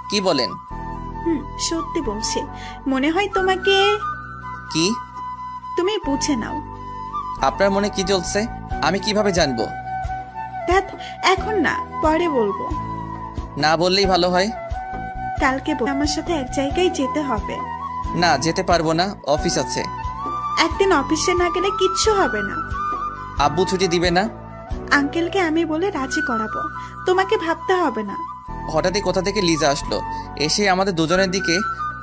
কি বলেন? সত্যি বলছি। মনে হয় তোমাকে। কি? তুমি বুঝে নাও। আপনার মনে কি চলছে আমি কিভাবে জানবো? ধ্যাৎ, এখন না, পরে বলবো। না বললেই ভালো হয়। কালকে আমার সাথে এক জায়গায় যেতে হবে। না, যেতে পারবো না, অফিস আছে। একদিন অফিসে না গেলে কিচ্ছু হবে না। আব্বু ছুটি দিবে না। আঙ্কেলকে আমি বলে রাজি করাবো, তোমাকে ভাবতে হবে না। হঠাৎই কোথা থেকে লিজা আসলো। এসে আমাদের দুজনের দিকে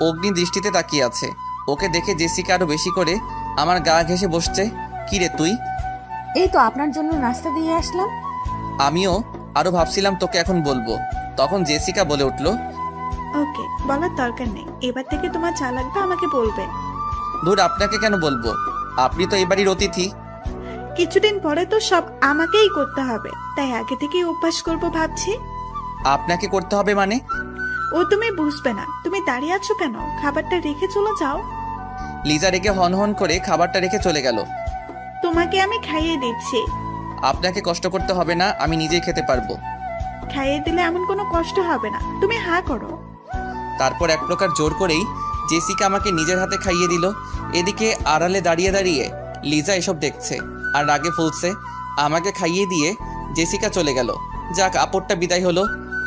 অগ্নি দৃষ্টিতে তাকিয়ে আছে। ওকে দেখে জেসিকা আরো বেশি করে আমার গা ঘেঁষে বসছে। কি রে তুই? এই তো আপনার জন্য নাস্তা দিয়ে আসলাম। আমিও আরো ভাবছিলাম তোকে এখন বলবো, তখন জেসিকা বলে উঠলো, ওকে, বলার দরকার নেই। এবার থেকে তোমার যা লাগবে আমাকে বলবে। ধুর, আপনাকে কেন বলবো? আপনি তো এই বাড়ির অতিথি। কিছুদিন পরে তো সব আমাকেই করতে হবে, তাই আগে থেকেই অভ্যাস করব ভাবছি। আপনাকে করতে হবে মানে? ও তুমি বুঝবে না। তুমি দাঁড়িয়ে আছো কেন? খাবারটা রেখে চলে যাও। লিজা রেখে হন হন করে খাবারটা রেখে চলে গেল। তোমাকে আমি খাইয়ে দিচ্ছি। আপনাকে কষ্ট করতে হবে না, আমি নিজেই খেতে পারবো। খাইয়ে দিলে এমন কোনো কষ্ট হবে না, তুমি হা করো। তারপর এক প্রকার জোর করেই জেসিকা আমাকে নিজের হাতে খাইয়ে দিল। এদিকে আড়ালে দাঁড়িয়ে দাঁড়িয়ে লিজা এসব দেখছে আর রাগে ফুলছে। আমাকে খাইয়ে দিয়ে জেসিকা চলে গেল। যাক, আপদটা বিদায় হলো।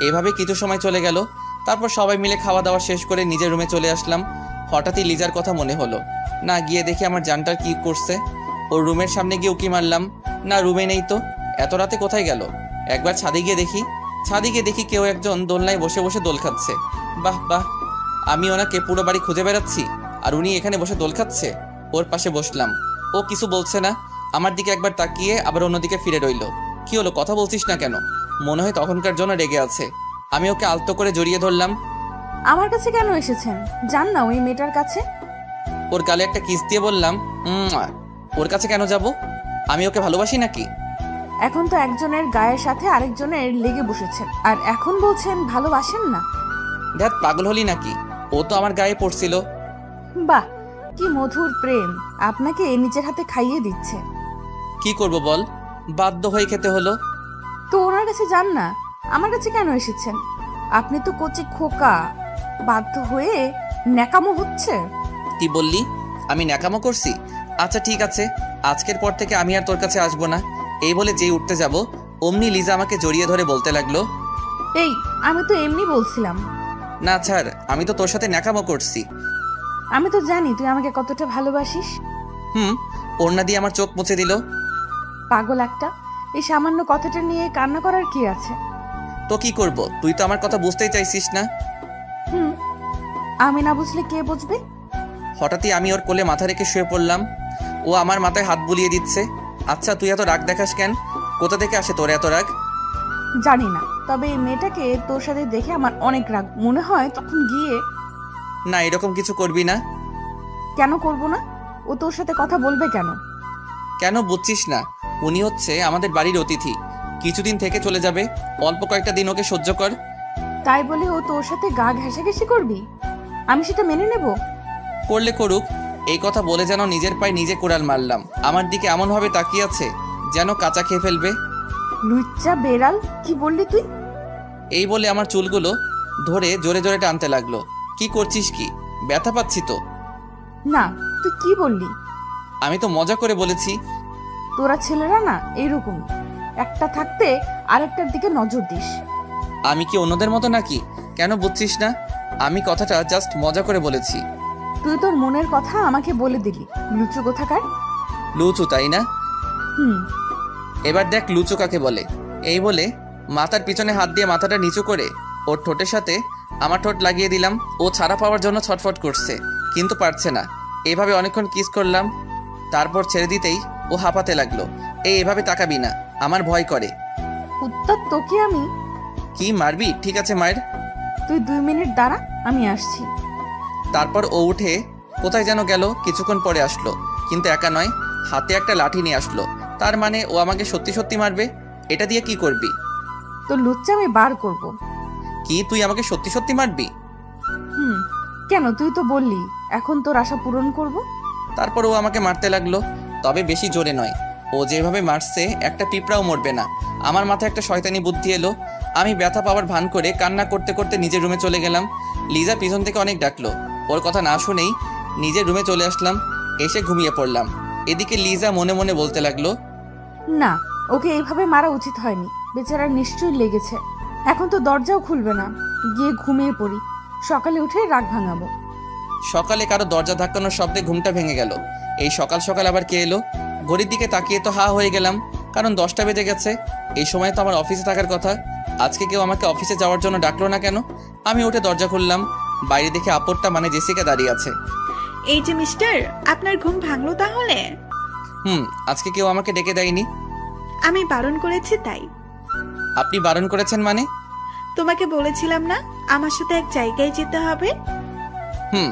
এভাবে কিছু সময় চলে গেল। তারপর সবাই মিলে খাওয়া দাওয়া শেষ করে নিজের রুমে চলে আসলাম। হঠাৎই লিজার কথা মনে হলো। না, গিয়ে দেখি আমার জানটার কি করছে। ওর রুমের সামনে গিয়ে উকি মারলাম, না রুমে নেই তো। এত রাতে কোথায় গেল? একবার ছাদে গিয়ে দেখি কেউ একজন দোলনায় বসে বসে দোল খাচ্ছে। বাহ বাহ, আমি ওনাকে পুরো বাড়ি খুঁজে বেড়াচ্ছি আর উনি এখানে বসে দোল খাচ্ছে। ওর পাশে বসলাম। ও কিছু বলছে না। আমার দিকে একবার তাকিয়ে আবার অন্যদিকে ফিরে রইল। কি হলো, কথা বলছিস না কেন? মনে হয় তখনকার জন্য রেগে আছে। আমি ওকে আলতো করে জড়িয়ে ধরলাম। আমার কাছে কেন এসেছেন? যান না ওই মেয়েটার কাছে। ওর গালে একটা কিস দিয়ে বললাম, ওর কাছে কেন যাব? আমি ওকে ভালোবাসি নাকি? এখন তো একজনের গায়ের সাথে আরেকজনের লেগে বসেছেন, আর এখন বলছেন ভালোবাসেন না। ধ্যাত, পাগল হলি নাকি? ও তো আমার গায়ে পড়ছিল। বাহ, কি মধুর প্রেম! আপনাকে নিজের হাতে খাইয়ে দিচ্ছে। কি করব বল, বাধ্য হয়ে খেতে হলো। তো ওনার কাছে যান না, আমার কাছে কেন এসেছেন? আপনি তো কচি খোকা, বাধ্য হয়ে ন্যাকামো হচ্ছে। কি বললি? আমি ন্যাকামো করছি? আচ্ছা ঠিক আছে, আজকের পর থেকে আমি আর তোর কাছে আসবো না। এই বলে যেই উঠতে যাব অমনি লিজা আমাকে জড়িয়ে ধরে বলতে লাগলো, এই আমি তো এমনি বলছিলাম। না ছাড়, আমি তো তোর সাথে ন্যাকামো করছি। আমি তো জানি তুই আমাকে কতটা ভালোবাসিস। ওড়না দিয়ে আমার চোখ মুছে দিল। পাগল একটা, এই সামান্য কথাটা নিয়ে কান্না করার কি আছে? তো কি করব, তুই তো আমার কথা বুঝতেই চাইছিস না। হুম, আমি না বুঝলে কে বুঝবে? হঠাৎই আমি ওর কোলে মাথা রেখে শুয়ে পড়লাম। ও আমার মাথায় হাত বুলিয়ে দিচ্ছে। আচ্ছা, তুই এত রাগ দেখাস কেন? কোথা থেকে আসে তোর এত রাগ? জানি না, তবে এই মেয়েটাকে তোর সাথে দেখে আমার অনেক রাগ মনে হয়। তখন গিয়ে না, এরকম কিছু করবি না। কেন করব না? ও তোর সাথে কথা বলবে কেন? কেন বুঝছিস না? উনি হচ্ছে আমাদের বাড়ির অতিথি, কিছুদিন থেকে চলে যাবে। অল্প কয়েকটা দিন ওকে সহ্য কর। তাই বলে ও তোর সাথে গা ঘেঁষাঘেঁষি করবি? আমি সেটা মেনে নেব? করলে করুক। এই কথা বলে যেন নিজের পায়ে নিজে কোড়াল মারলাম। আমার দিকে এমনভাবে তাকিয়ে আছে যেন কাঁচা খেয়ে ফেলবে। লুচ্চা বেড়াল, কি বললি তুই? এই বলে আমার চুলগুলো ধরে জোরে জোরে টানতে লাগলো। কি করছিস কি? ব্যথা পাচ্ছি তো। না, তুই কি বললি? আমি তো মজা করে বলেছি। তোরা ছেলেরা না এইরকমই, একটা থাকতে আরেকটার দিকে নজর দিস। আমি কি অন্যদের মতো নাকি? কেন বুঝছিস না? আমি কথাটা জাস্ট মজা করে বলেছি। তুই তোর মনের কথা আমাকে বলে দিলি, লুচু কোথাকার। লুচু, তাই না? হুম, এবার দেখ লুচু কাকে বলে। এই বলে মাথার পিছনে হাত দিয়ে মাথাটা নিচু করে ওর ঠোঁটের সাথে আমার ঠোঁট লাগিয়ে দিলাম। ও ছাড়া পাওয়ার জন্য ছটফট করছে, কিন্তু পারছে না। এইভাবে অনেকক্ষণ কিস করলাম। তারপর ছেড়ে দিতেই ও হাঁপাতে লাগলো। এভাবে তাকাবি না, আমার ভয় করে। উত্তর তোকে আমি। কি মারবি? ঠিক আছে মায়ের। তুই 2 মিনিট দাঁড়া, আমি আসছি। তারপর ও উঠে কোথায় যেন গেল। কিছুক্ষণ পরে আসলো, কিন্তু একা নয়, হাতে একটা লাঠি নিয়ে আসলো। তার মানে ও আমাকে সত্যি সত্যি মারবে। এটা দিয়ে কি করবি? তোর লুচ্চা আমি বার করব। কি, তুই আমাকে সত্যি সত্যি মারবি? হুম, কেন? তুই তো বললি এখন তোর আশা পূরণ করব। তারপর ও আমাকে মারতে লাগলো, তবে বেশি জোরে নয়। ও যেভাবে মারছে একটা পিঁপড়াও মরবে না। আমার মাথায় একটা শয়তানি বুদ্ধি এলো। আমি ব্যথা পাওয়ার ভান করে কান্না করতে করতে নিজের রুমে চলে গেলাম। লিজা পিছন থেকে অনেক ডাকলো। ওর কথা না শুনেই নিজের রুমে চলে আসলাম। এসে ঘুমিয়ে পড়লাম। এদিকে লিজা মনে মনে বলতে লাগলো, না, ওকে এইভাবে মারা উচিত হয়নি। বেচারার নিশ্চয়ই লেগেছে। এখন তো দরজাও খুলবে না, গিয়ে ঘুমিয়ে পড়ি, সকালে উঠে রাগ ভাঙাবো। সকালে কারো দরজা ধাক্কানোর শব্দে ঘুমটা ভেঙে গেল। এই সকাল সকাল আবার কে এলো? ঘড়ির দিকে তাকিয়ে তো হা হয়ে গেলাম, কারণ 10টা বেজে গেছে। এই সময় তো আমার অফিসে থাকার কথা। আজকে কেউ আমাকে অফিসে যাওয়ার জন্য ডাকলো না কেন? আমি উঠে দরজা খুললাম। বাইরে দেখে আপরটা মানে জেসিকা দাঁড়িয়ে আছে। এই যে মিস্টার, আপনার ঘুম ভাঙলো তাহলে? আজকে কেউ আমাকে ডেকে দেয়নি। আমি বারণ করেছি তাই। আপনি বারণ করেছেন মানে? তোমাকে বলেছিলাম না আমার সাথে এক জায়গায় যেতে হবে? হুম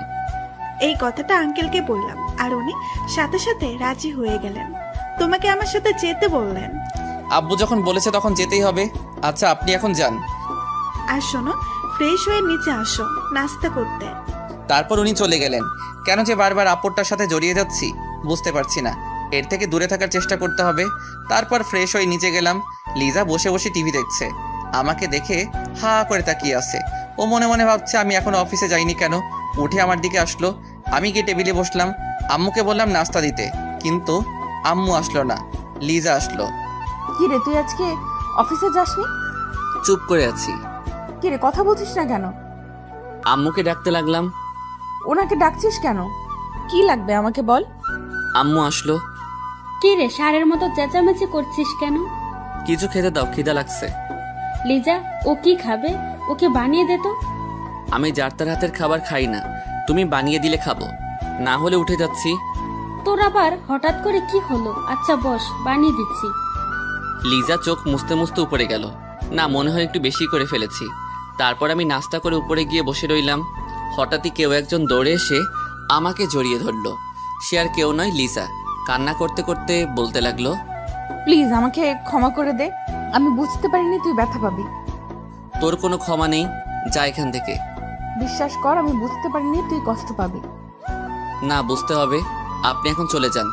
এই কথাটা আঙ্কেলকে বললাম, আর উনি সাথে সাথে রাজি হয়ে গেলেন। তোমাকে আমার সাথে যেতে বললেন। আব্বু যখন বলেছে তখন যেতেই হবে। আচ্ছা, আপনি এখন যান। আর শোনো, ফ্রেশ হয়ে নিচে আসো নাস্তা করতে। তারপর উনি চলে গেলেন। কেন যে বারবার আপরটার সাথে জড়িয়ে যাচ্ছি বুঝতে পারছি না। এর থেকে দূরে থাকার চেষ্টা করতে হবে। তারপর ফ্রেশ হয়ে নিচে গেলাম। লিজা বসে বসে টিভি দেখছে। আমাকে দেখে হা করে তাকিয়ে আছে। ও মনে মনে ভাবছে আমি এখনো অফিসে যাইনি কেন। উঠে আমার দিকে আসলো। আমি গিয়ে টেবিলে বসলাম। আম্মুকে বললাম নাস্তা দিতে, কিন্তু আম্মু আসলো না, লিজা আসলো। কি রে, তুই আজকে অফিসে যাসনি? চুপ করে আছি। কি রে, কথা বলছিস না কেন? আম্মুকে ডাকতে লাগলাম। ওনাকে ডাকছিস কেন? কি লাগবে আমাকে বল। আম্মু আসলো। কি রে, ষাঁড়ের মতো চেঁচামেচি করছিস কেন? কিছু খেতে দাও, খিদা লাগছে। লিজা, ও কি খাবে? ওকে বানিয়ে দে তো। আমি যার তার হাতের খাবার খাই না, তুমি বানিয়ে দিলে খাবো, না হলে উঠে যাচ্ছি। তোর আবার হঠাৎ করে কি হলো? আচ্ছা বস, বানিয়ে দিচ্ছি। লিজা চোখ মুছতে মুছতে উপরে গেল। না, মনে হয় একটু বেশি করে ফেলেছি। তারপর আমি নাস্তা করে উপরে গিয়ে বসে রইলাম। হঠাৎই কেউ একজন দৌড়ে এসে আমাকে জড়িয়ে ধরলো। সে আর কেউ নয়, লিজা। কান্না করতে করতে বলতে লাগলো, প্লিজ আমাকে ক্ষমা করে দে, আমি বুঝতে পারিনি তুই ব্যথা পাবি। তোর কোনো ক্ষমা নেই, যা এখান থেকে। বিশ্বাস কর, আমি বুঝতে পারিনি তুই কষ্ট পাবি। না, বুঝতে হবে। আপনি এখন চলে যান,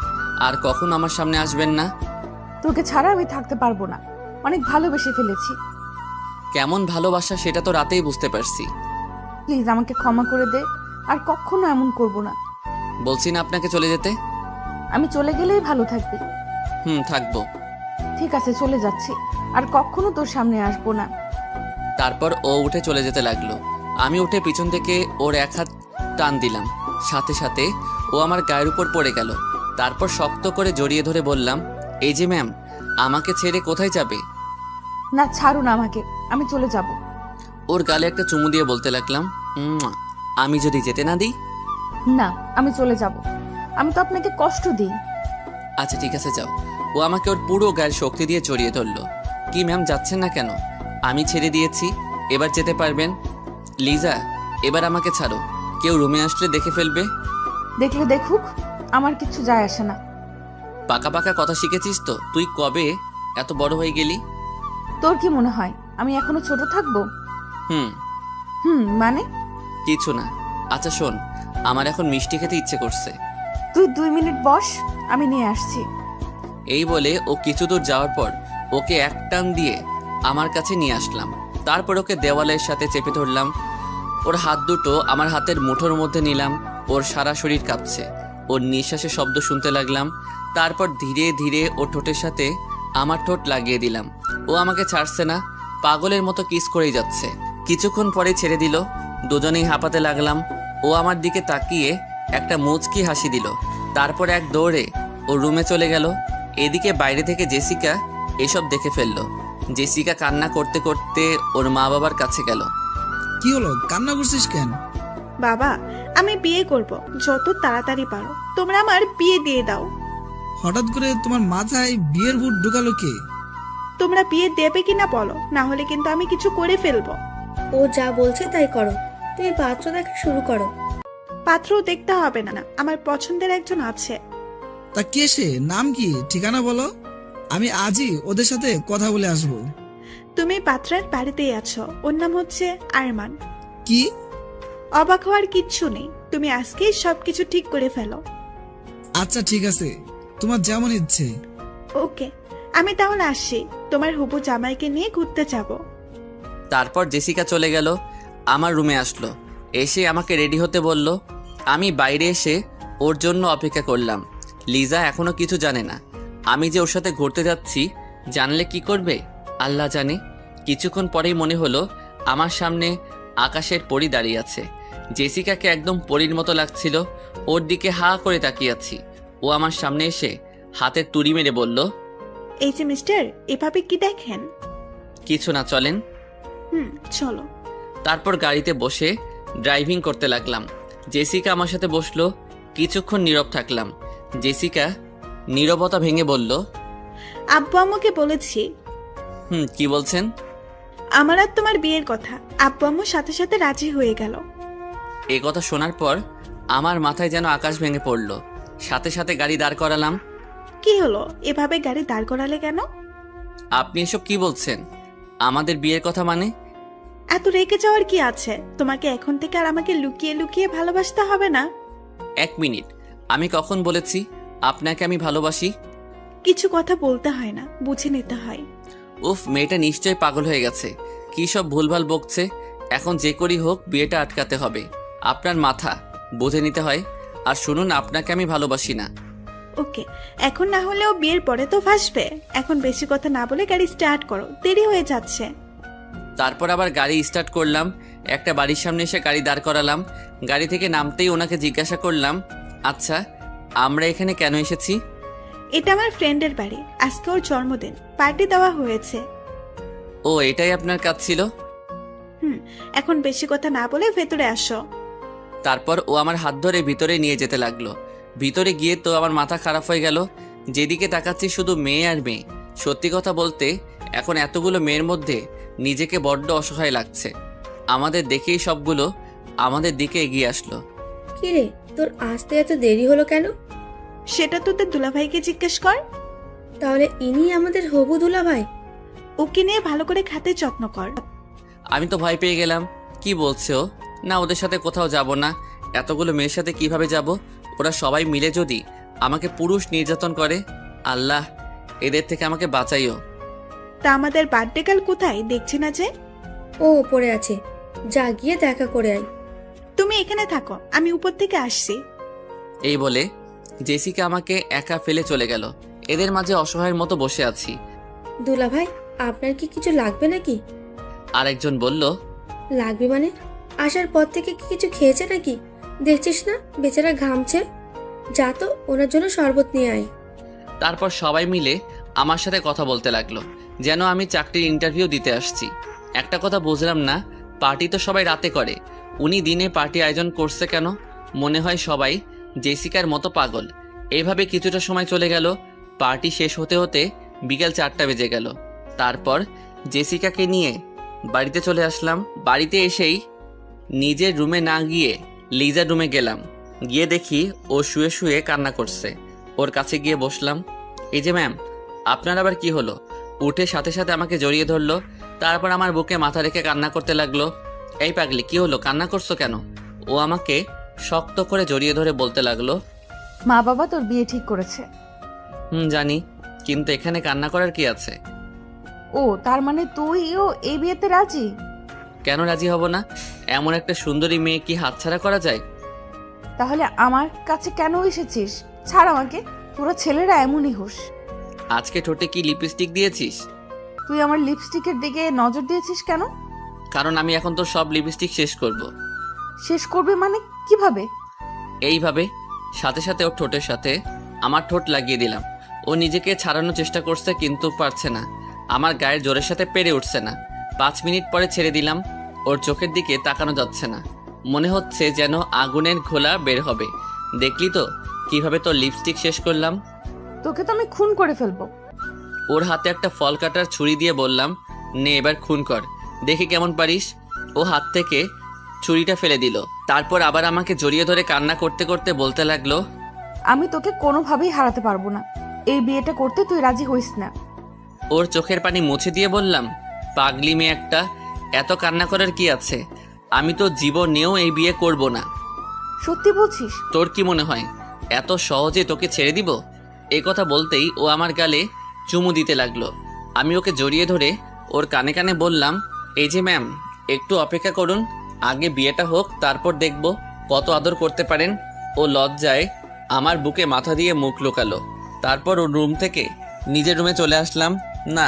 আর কখনো আমার সামনে আসবেন না। তোকে ছাড়া আমি থাকতে পারবো না, অনেক ভালোবেসে ফেলেছি। কেমন ভালোবাসা সেটা তো রাতেই বুঝতে পারছি। প্লিজ আমাকে ক্ষমা করে দে, আর কখনো এমন করব না। বলছি না আপনাকে চলে যেতে? আমি চলে গেলেই ভালো থাকবি। থাকবো। ঠিক আছে, চলে যাচ্ছি, আর কখনো তোর সামনে আসবো না। তারপর ও উঠে চলে যেতে লাগলো। আমি উঠে পিছন থেকে ওর এক হাত টান দিলাম, সাথে সাথে ও আমার গায়ের উপর পড়ে গেল। তারপর শক্ত করে জড়িয়ে ধরে বললাম, এই যে ম্যাম, আমাকে ছেড়ে কোথায় যাবে? না, ছাড়ুন আমাকে, আমি চলে যাব। ওর গালে একটা চুমু দিয়ে বলতে লাগলাম, "মুয়া, আমি যদি যেতে না দিই?" না, আমি চলে যাব। আমি তো আপনাকে কষ্ট দিই। আচ্ছা ঠিক আছে, যাও। ও আমাকে ওর পুরো গায়ের শক্তি দিয়ে জড়িয়ে ধরলো। কি ম্যাম, যাচ্ছেন না কেন? আমি ছেড়ে দিয়েছি, এবার যেতে পারবেন। লিজা, এবার আমাকে ছাড়ো, কেউ রুমে আসলে দেখে ফেলবে। দেখলে দেখুক, আমার কিচ্ছু যায় আসে না। পাকা পাকা কথা শিখেছিস তো? তুই কবে এত বড় হয়ে গেলি? তোর কি মনে হয় আমি এখনো ছোট থাকবো? হুম, মানে? কিছু না। আচ্ছা শোন, আমার এখন মিষ্টি খেতে ইচ্ছে করছে। তুই 2 মিনিট বস, আমি নিয়ে আসছি। এই বলে ও কিছু দূর যাওয়ার পর ওকে এক টান দিয়ে আমার কাছে নিয়ে আসলাম। তারপর ওকে দেওয়ালের সাথে চেপে ধরলাম। ওর হাত দুটো আমার হাতের মুঠোর মধ্যে নিলাম। ওর সারা শরীর কাঁপছে। ওর নিঃশ্বাসের শব্দ শুনতে লাগলাম। তারপর ধীরে ধীরে ও ঠোঁটের সাথে আমার ঠোঁট লাগিয়ে দিলাম। ও আমাকে ছাড়ছে না, পাগলের মতো কিস করেই যাচ্ছে। কিছুক্ষণ পরে ছেড়ে দিল। দুজনেই হাঁপাতে লাগলাম। ও আমার দিকে তাকিয়ে একটা মুচকি হাসি দিল। তারপর এক দৌড়ে ও রুমে চলে গেল। এদিকে বাইরে থেকে জেসিকা এসব দেখে ফেললো। জেসিকা কান্না করতে করতে ওর মা বাবার কাছে গেল। কি হলো, কান্না করছিস কেন? বাবা, আমি বিয়ে করব, যত তাড়াতাড়ি পারো তোমরা আমার বিয়ে দিয়ে দাও। হঠাৎ করে তোমার মাথায় বিয়ের ভূত ঢুকালো কে? তোমরা বিয়ে দেবে কিনা বলো, না হলে কিন্তু আমি কিছু করে ফেলবো। ও যা বলছে তাই করো, তুমি পাত্র দেখা শুরু করো। পাত্র দেখতে হবে না, আমার পছন্দের একজন আছে। তা কে সে? নাম কি, ঠিকানা বলো, আমি আজই ওদের সাথে কথা বলে আসবো। তুমি পাত্রের বাড়িতেই আছো, ওর নাম হচ্ছে আরমান। কি? অবাক হওয়ার কিচ্ছু নেই, তুমি আজকেই সবকিছু ঠিক করে ফেলো। আচ্ছা ঠিক আছে, তোমার যেমন ইচ্ছে। ওকে, আমি তাহলে আসছি, তোমার হবু জামাইকে নিয়ে ঘুরতে যাব। তারপর জেসিকা চলে গেল। আমার রুমে আসলো, এসে আমাকে রেডি হতে বলল। আমি বাইরে এসে ওর জন্য অপেক্ষা করলাম। লিজা এখনো কিছু জানে না। আমি যে ওর সাথে ঘুরতে যাচ্ছি, জানলে কি করবে আল্লাহ জানে। কিছুক্ষণ পরেই মনে হলো আমার সামনে আকাশের পরী দাঁড়িয়ে আছে। জেসিকাকে একদম পরীর মতো লাগছিল। ওর দিকে হা করে তাকিয়ে আছি। ও আমার সামনে এসে হাতের তুড়ি মেরে বলল, এই যে মিস্টার, এভাবে কি দেখেন? কিছু না, চলেন। চলো। তারপর গাড়িতে বসে ড্রাইভিং করতে লাগলাম। জেসিকা আমার সাথে বসলো। কিছুক্ষণ নীরব থাকলাম। জেসিকা নীরবতা ভেঙে বলল, আব্বু আম্মুকে বলেছি। কি বলছেন? আমার আর তোমার বিয়ের কথা। আব্বু আম্মুর সাথে সাথে রাজি হয়ে গেল। এই কথা শোনার পর আমার মাথায় যেন আকাশ ভেঙে পড়ল। সাথে সাথে গাড়ি দাঁড় করালাম। কি হলো, এভাবে গাড়ি দাঁড় করালে কেন? আপনি এসব কি বলছেন? আমাদের বিয়ের কথা মানে? এত রেগে যাওয়ার কি আছে? তোমাকে এখন থেকে আর আমাকে লুকিয়ে লুকিয়ে ভালোবাসতে হবে না। 1 মিনিট, আমি কখন বলেছি আপনাকে আমি ভালোবাসি? কিছু কথা বলতে হয় না, বুঝে নিতে হয়। উফ, মেয়েটা নিশ্চয় পাগল হয়ে গেছে। কি সব ভুলভাল বকছে। এখন যে করি হোক বিয়েটা আটকাতে হবে। আপনার মাথা বুঝে নিতে হয়। আর শুনুন, আপনাকে আমি ভালোবাসি না। ওকে, এখন না হলেও বিয়ের পরে তো ফাঁসবে। এখন বেশি কথা না বলে গাড়ি স্টার্ট করো, দেরি হয়ে যাচ্ছে। তারপর আবার গাড়ি স্টার্ট করলাম। একটা বাড়ির সামনে এসে গাড়ি দাঁড় করালাম। গাড়ি থেকে নামতেই ওনাকে জিজ্ঞাসা করলাম, আচ্ছা আমরা এখানে কেন এসেছি? এটা আমার ফ্রেন্ডের বাড়ি, আজকে ওর জন্মদিন, পার্টি দেওয়া হয়েছে। ও, এটাই আপনার কাজ ছিল? এখন বেশি কথা না বলে ভেতরে আসো। তারপর ও আমার হাত ধরে ভিতরে নিয়ে যেতে লাগলো। ভিতরে গিয়ে তো আমার মাথা খারাপ হয়ে গেল। যেদিকে তাকাচ্ছি শুধু মেয়ে আর মেয়ে। সত্যি কথা বলতে এখন এতগুলো মেয়ের মধ্যে নিজেকে বড্ড অসহায় লাগছে। আমাদের দেখেই সবগুলো আমাদের দিকে এগিয়ে আসলো। কিরে, তোর আসতে এত দেরি হলো কেন? সেটা তোদের দুলাভাইকে জিজ্ঞেস কর। তাহলে ইনি আমাদের হবু দুলাভাই? ওকে নিয়ে ভালো করে খাতে যত্ন কর। আমি তো ভয় পেয়ে গেলাম। কি বলছে ও? না, ওদের সাথে কোথাও যাব না। এতগুলো মেয়ের সাথে কিভাবে যাব? ওরা সবাই মিলে যদি আমাকে পুরুষ নির্যাতন করে, আল্লাহ এদের থেকে আমাকে বাঁচাইও। তা আমাদের বার্থডে কাল কোথায়, দেখছি না যে? ও উপরে আছে, যা গিয়ে দেখা করে আয়। তুমি এখানে থাকো, আমি উপর থেকে আসছি। এই বলে জেসিকা আমাকে একা ফেলে চলে গেল। এদের মাঝে অসহায়ের মতো বসে আছি। দুলা ভাই, আপনার কি কিছু লাগবে নাকি? আরেকজন বলল, লাগবে মানে? আসার পর থেকে কি কিছু খেয়েছে নাকি? দেখছিস না বেচারা ঘামছে। যা তো ওনার জন্য শরবত নিয়ে আয়। তারপর সবাই মিলে আমার সাথে কথা বলতে লাগলো, যেন আমি চাকরির ইন্টারভিউ দিতে আসছি। একটা কথা বুঝলাম না, পার্টি তো সবাই রাতে করে, উনি দিনে পার্টি আয়োজন করছে কেন? মনে হয় সবাই জেসিকার মতো পাগল। এইভাবে কিছুটা সময় চলে গেল। পার্টি শেষ হতে হতে বিকেল 4টা বেজে গেল। তারপর জেসিকাকে নিয়ে বাড়িতে চলে আসলাম। বাড়িতে এসেই নিজের রুমে না গিয়ে লিজার রুমে গেলাম। গিয়ে দেখি ও শুয়ে শুয়ে কান্না করছে। ওর কাছে গিয়ে বসলাম। এই যে ম্যাম, আপনার আবার কি হলো? উঠে সাথে সাথে আমাকে জড়িয়ে ধরলো। তারপর আমার বুকে মাথা রেখে কান্না করতে লাগলো। এই পাগলি, কি হলো, কান্না করছো কেন? ও আমাকে শক্ত করে জড়িয়ে ধরে বলতে লাগলো, মা বাবা তোর বিয়ে ঠিক করেছে। জানি, কিন্তু এখানে কান্না করার কি আছে? ও, তার মানে তুইও এই বিয়েতে রাজি? কেন রাজি হব না? এমন একটা সুন্দরী মেয়ে কি হাতছাড়া করা যায়? তাহলে আমার কাছে কেন এসেছিস? ছাড় আমাকে। তোরা ছেলেরা এমনই হোস। আজকে ঠোঁটে কি লিপস্টিক দিয়েছিস? তুই আমার লিপস্টিকের দিকে নজর দিয়েছিস কেন? কারণ আমি এখন তো সব লিপস্টিক শেষ করব। শেষ করবে মানে কিভাবে? এইভাবে সাথে সাথে ওর ঠোঁটের সাথে আমার ঠোঁট লাগিয়ে দিলাম। ও নিজেকে ছাড়ানোর চেষ্টা করছে, কিন্তু পারছে না। আমার গায়ের জোরের সাথে পেরে উঠছে না। 5 মিনিট পরে ছেড়ে দিলাম। ওর চোখের দিকে তাকানো যাচ্ছে না, মনে হচ্ছে যেন আগুনের ঘোলা বের হবে। দেখলি তো কিভাবে তোর লিপস্টিক শেষ করলাম? তোকে তো আমি খুন করে ফেলবো। ওর হাতে একটা ফল কাটার ছুরি দিয়ে বললাম, নে এবার খুন কর, দেখি কেমন পারিস। ও হাত থেকে ছুরিটা ফেলে দিল। তারপর আবার আমাকে জড়িয়ে ধরে কান্না করতে করতে বলতে লাগলো, আমি তোকে কোনোভাবেই হারাতে পারবো না। এই বিয়েটা করতে তুই রাজি হইস না। ওর চোখের পানি মুছে দিয়ে বললাম, পাগলি মেয়ে একটা, এত কান্না করার কি আছে? আমি তো জীবনেও এই বিয়ে করব না। সত্যি বলছিস? তোর কি মনে হয় এত সহজে তোকে ছেড়ে দিব? এই কথা বলতেই ও আমার গালে চুমু দিতে লাগলো। আমি ওকে জড়িয়ে ধরে ওর কানে কানে বললাম, এই যে ম্যাম, একটু অপেক্ষা করুন, আগে বিয়েটা হোক, তারপর দেখব কত আদর করতে পারেন। ও লজ্জায় আমার বুকে মাথা দিয়ে মুখ লুকালো। তারপর ওর রুম থেকে নিজের রুমে চলে আসলাম। না,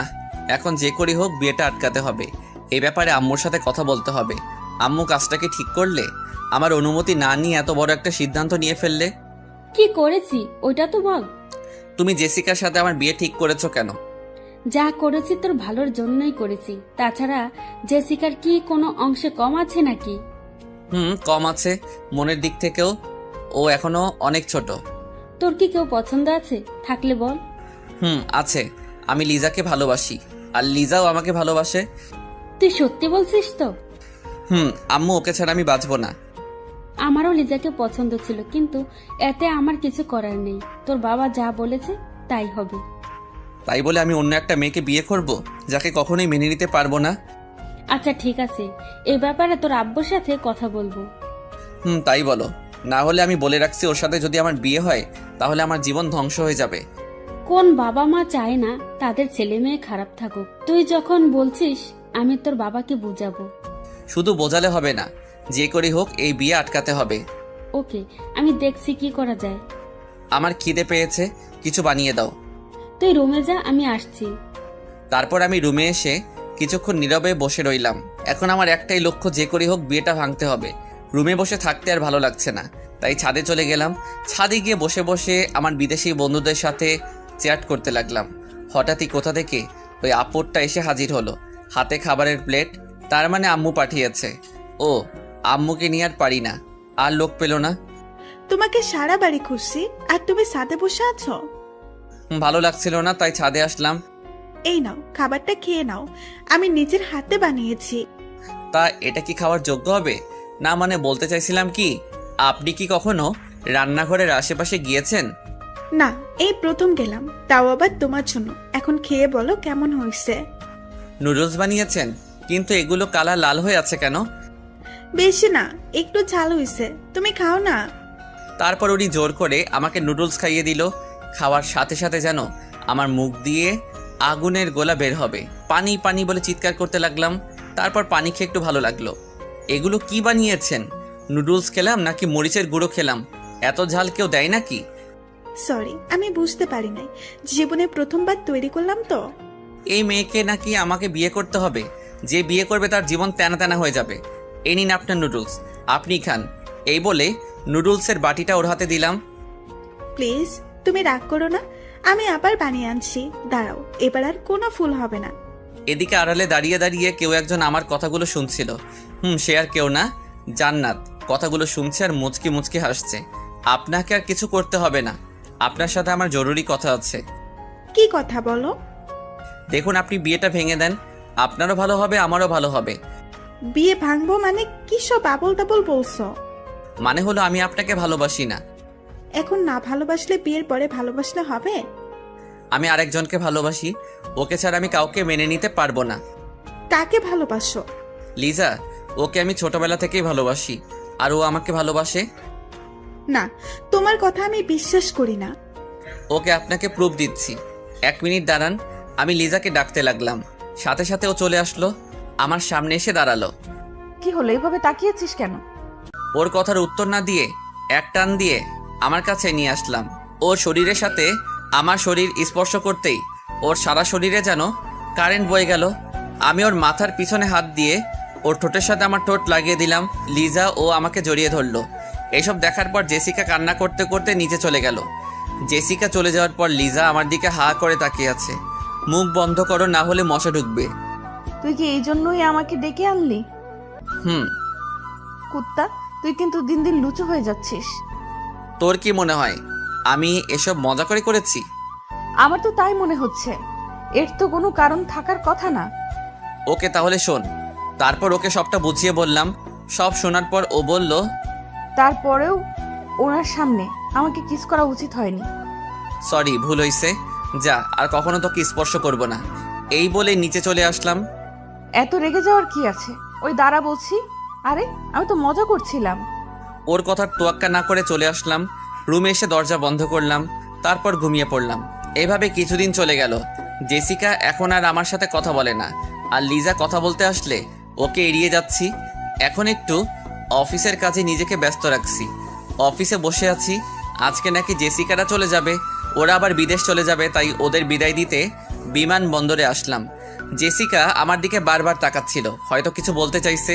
এখন যে করি হোক বিয়েটা আটকাতে হবে। এই ব্যাপারে আম্মুর সাথে কথা বলতে হবে। আম্মু কাজটাকে ঠিক করলে, আমার অনুমতি না নিয়ে এত বড় একটা সিদ্ধান্ত নিয়ে ফেললে। কি করেছি ওইটা তো বল। তুমি জেসিকার সাথে আমার বিয়ে ঠিক করেছো কেন? যা করেছি তোর ভালোর জন্যই করেছি। তাছাড়া জেসিকার কি কোনো অংশে কম আছে নাকি? কম আছে। মনের দিক থেকেও ও এখনো অনেক ছোট। তোর কি কেউ পছন্দ আছে? থাকলে বল। আছে। আমি লিজাকে ভালোবাসি, আর লিজাও আমাকে ভালোবাসে। তুই সত্যি বলছিস তো? আম্মু, ওকে ছাড়া আমি বাঁচবো না। আমারও লিজাকে পছন্দ ছিল, কিন্তু এতে আমার কিছু করার নেই। তোর বাবা যা বলেছে তাই হবে। তাই বলে আমি অন্য একটা মেয়েকে বিয়ে করব, যাকে কখনোই মেনে নিতে পারবো না? আচ্ছা ঠিক আছে, এই ব্যাপারে তোর আব্বুর সাথে কথা বলবো। তাই বলো। না হলে আমি বলে রাখছি, ওর সাথে যদি আমার বিয়ে হয় তাহলে আমার জীবন ধ্বংস হয়ে যাবে। কোন বাবা মা চায় না তাদের ছেলে মেয়ে খারাপ থাকুক? তুই যখন বলছিস, আমি তোর বাবাকে বুঝাবো। শুধু বোঝালে হবে না, যে করি হোক এই বিয়ে আটকাতে হবে। ওকে, আমি দেখছি কি করা যায়। আমার খিদে পেয়েছে, কিছু বানিয়ে দাও। তুই রুমে যা, আমি আসছি। তারপর আমি রুমে এসে কিছুক্ষণ নীরবে বসে রইলাম। এখন আমার একটাই লক্ষ্য, যে করি হোক বিয়েটা ভাঙতে হবে। রুমে বসে থাকতে আর ভালো লাগছে না, তাই ছাদে চলে গেলাম। ছাদে গিয়ে বসে বসে আমার বিদেশি বন্ধুদের সাথে চ্যাট করতে লাগলাম। হঠাৎই কোথা থেকে ওই আপদটা এসে হাজির হলো, হাতে খাবারের প্লেট। তার মানে আম্মু পাঠিয়েছে। ও, আম্মুকে নিয়ে আর পারি না, আর লোক পেল না। তোমাকে সারা বাড়ি খুঁজছি, আর তুমি ছাদে বসে আছো। ভালো লাগছিল না, তাই ছাদে আসলাম। এই নাও, খাবারটা খেয়ে নাও, আমি নিজের হাতে বানিয়েছি। তা এটা কি খাওয়ার যোগ্য হবে? না মানে বলতে চাইছিলাম কি, আপনি কি কখনো রান্নাঘরের আশেপাশে গিয়েছেন? না, এই প্রথম গেলাম, তাও আবার তোমার জন্য। এখন খেয়ে বলো কেমন হয়েছে। নুডলস বানিয়েছেন, কিন্তু এগুলো কালার লাল হয়ে আছে কেন? বেশি না, একটু ঝাল হয়েছে, তুমি খাও না। তারপর উনি জোর করে আমাকে নুডলস খাইয়ে দিল। খাওয়ার সাথে সাথে যেন আমার মুখ দিয়ে আগুনের গোলা বের হবে। পানি পানি বলে চিৎকার করতে লাগলাম। তারপর পানি খেয়ে একটু ভালো লাগলো। এগুলো কি বানিয়েছেন? নুডলস খেলাম নাকি মরিচের গুঁড়ো খেলাম? এত ঝাল কেউ দেয় নাকি? সরি, আমি বুঝতে পারি নাই, জীবনে প্রথমবার তৈরি করলাম তো। এই মেয়েকে নাকি আমাকে বিয়ে করতে হবে, যে বিয়ে করবে তার জীবন তেনা তেনা হয়ে যাবে। এই নিন আপনার নুডলস, আপনি খান। এই বলে নুডলসের বাটিটা ওর হাতে দিলাম। প্লিজ তুমি রাগ করো না, আমি আবার বানিয়ে আনছি, দাঁড়াও, এবার আর কোনো ফুল হবে না। এদিকে আড়ালে দাঁড়িয়ে দাঁড়িয়ে কেউ একজন আমার কথাগুলো শুনছিল। সে আর কেউ না, জান্নাত কথাগুলো শুনছে আর মুচকি মুচকি হাসছে। আপনাকে আর কিছু করতে হবে না, আপনার সাথে আমার জরুরি কথা আছে। কি কথা বলো? দেখুন, আপনি বিয়েটা ভেঙে দেন, আপনারও ভালো হবে, আমারও ভালো হবে। বিয়ে ভাঙবো মানে কি সব আবল তাবল বলছো? মানে হলো আমি আপনাকে ভালোবাসি না। এখন না ভালোবাসলে বিয়ের পরে ভালোবাসলে হবে? আমি আরেকজনকে ভালোবাসি, ওকে ছাড়া আমি কাউকে মেনে নিতে পারবো না। কাকে ভালোবাসো? লিজা, ওকে আমি ছোটবেলা থেকেই ভালোবাসি, আর ও আমাকে ভালোবাসে। না, তোমার কথা আমি বিশ্বাস করি না। ওকে আপনাকে প্রুফ দিচ্ছি, 1 মিনিট দাঁড়ান। আমি লিজাকে ডাকতে লাগলাম, সাথে সাথে ও চলে আসলো, আমার সামনে এসে দাঁড়ালো। কি হলো, এইভাবে তাকিয়েছিস কেন? ওর কথার উত্তর না দিয়ে এক টান দিয়ে আমার কাছে নিয়ে আসলাম। ওর শরীরের সাথে আমার শরীর স্পর্শ করতেই ওর সারা শরীরে যেন কারেন্ট বয়ে গেল। আমি ওর মাথার পিছনে হাত দিয়ে ওর ঠোঁটের সাথে আমার ঠোঁট লাগিয়ে দিলাম। লিজা ও আমাকে জড়িয়ে ধরলো। এসব দেখার পর জেসিকা কান্না করতে করতে নিচে চলে গেল। জেসিকা চলে যাওয়ার পর লিজা আমার দিকে হা করে তাকিয়ে আছে। মুখ বন্ধ করো, না হলে মশা ঢুকবে। তুই কি এই জন্যই আমাকে ডেকে আনলি? হুম। কুত্তা, তুই কিন্তু দিন দিন লুচু হয়ে যাচ্ছিস। তোর কি মনে হয় আমি এসব মজা করে করেছি? আমার তো তাই মনে হচ্ছে। এর তো কোনো কারণ থাকার কথা না। ওকে তাহলে শোন। তারপর ওকে সবটা বুঝিয়ে বললাম। সব শোনার পর ও বলল, তারপরেও ওনার সামনে আমাকে কিস করা উচিত হয়নি। সরি, ভুল হয়েছে, যা আর কখনো তোকে স্পর্শ করব না। এই বলে নিচে চলে আসলাম। এত রেগে যাওয়ার কি আছে? ওই দাঁড়া বলছি। আরে আমি তো মজা করছিলাম। ওর কথার তোয়াক্কা না করে চলে আসলাম। রুমে এসে দরজা বন্ধ করলাম, তারপর ঘুমিয়ে পড়লাম। এভাবে কিছুদিন চলে গেল। জেসিকা এখন আর আমার সাথে কথা বলে না, আর লিজা কথা বলতে আসলে ওকে এড়িয়ে যাচ্ছি। এখন একটু অফিসের কাজে নিজেকে ব্যস্ত রাখছি। অফিসে বসে আছি। আজকে নাকি জেসিকারা চলে যাবে, ওরা আবার বিদেশ চলে যাবে, তাই ওদের বিদায় দিতে বিমানবন্দরে আসলাম। জেসিকা আমার দিকে বারবার তাকাচ্ছিল, হয়তো কিছু বলতে চাইছে।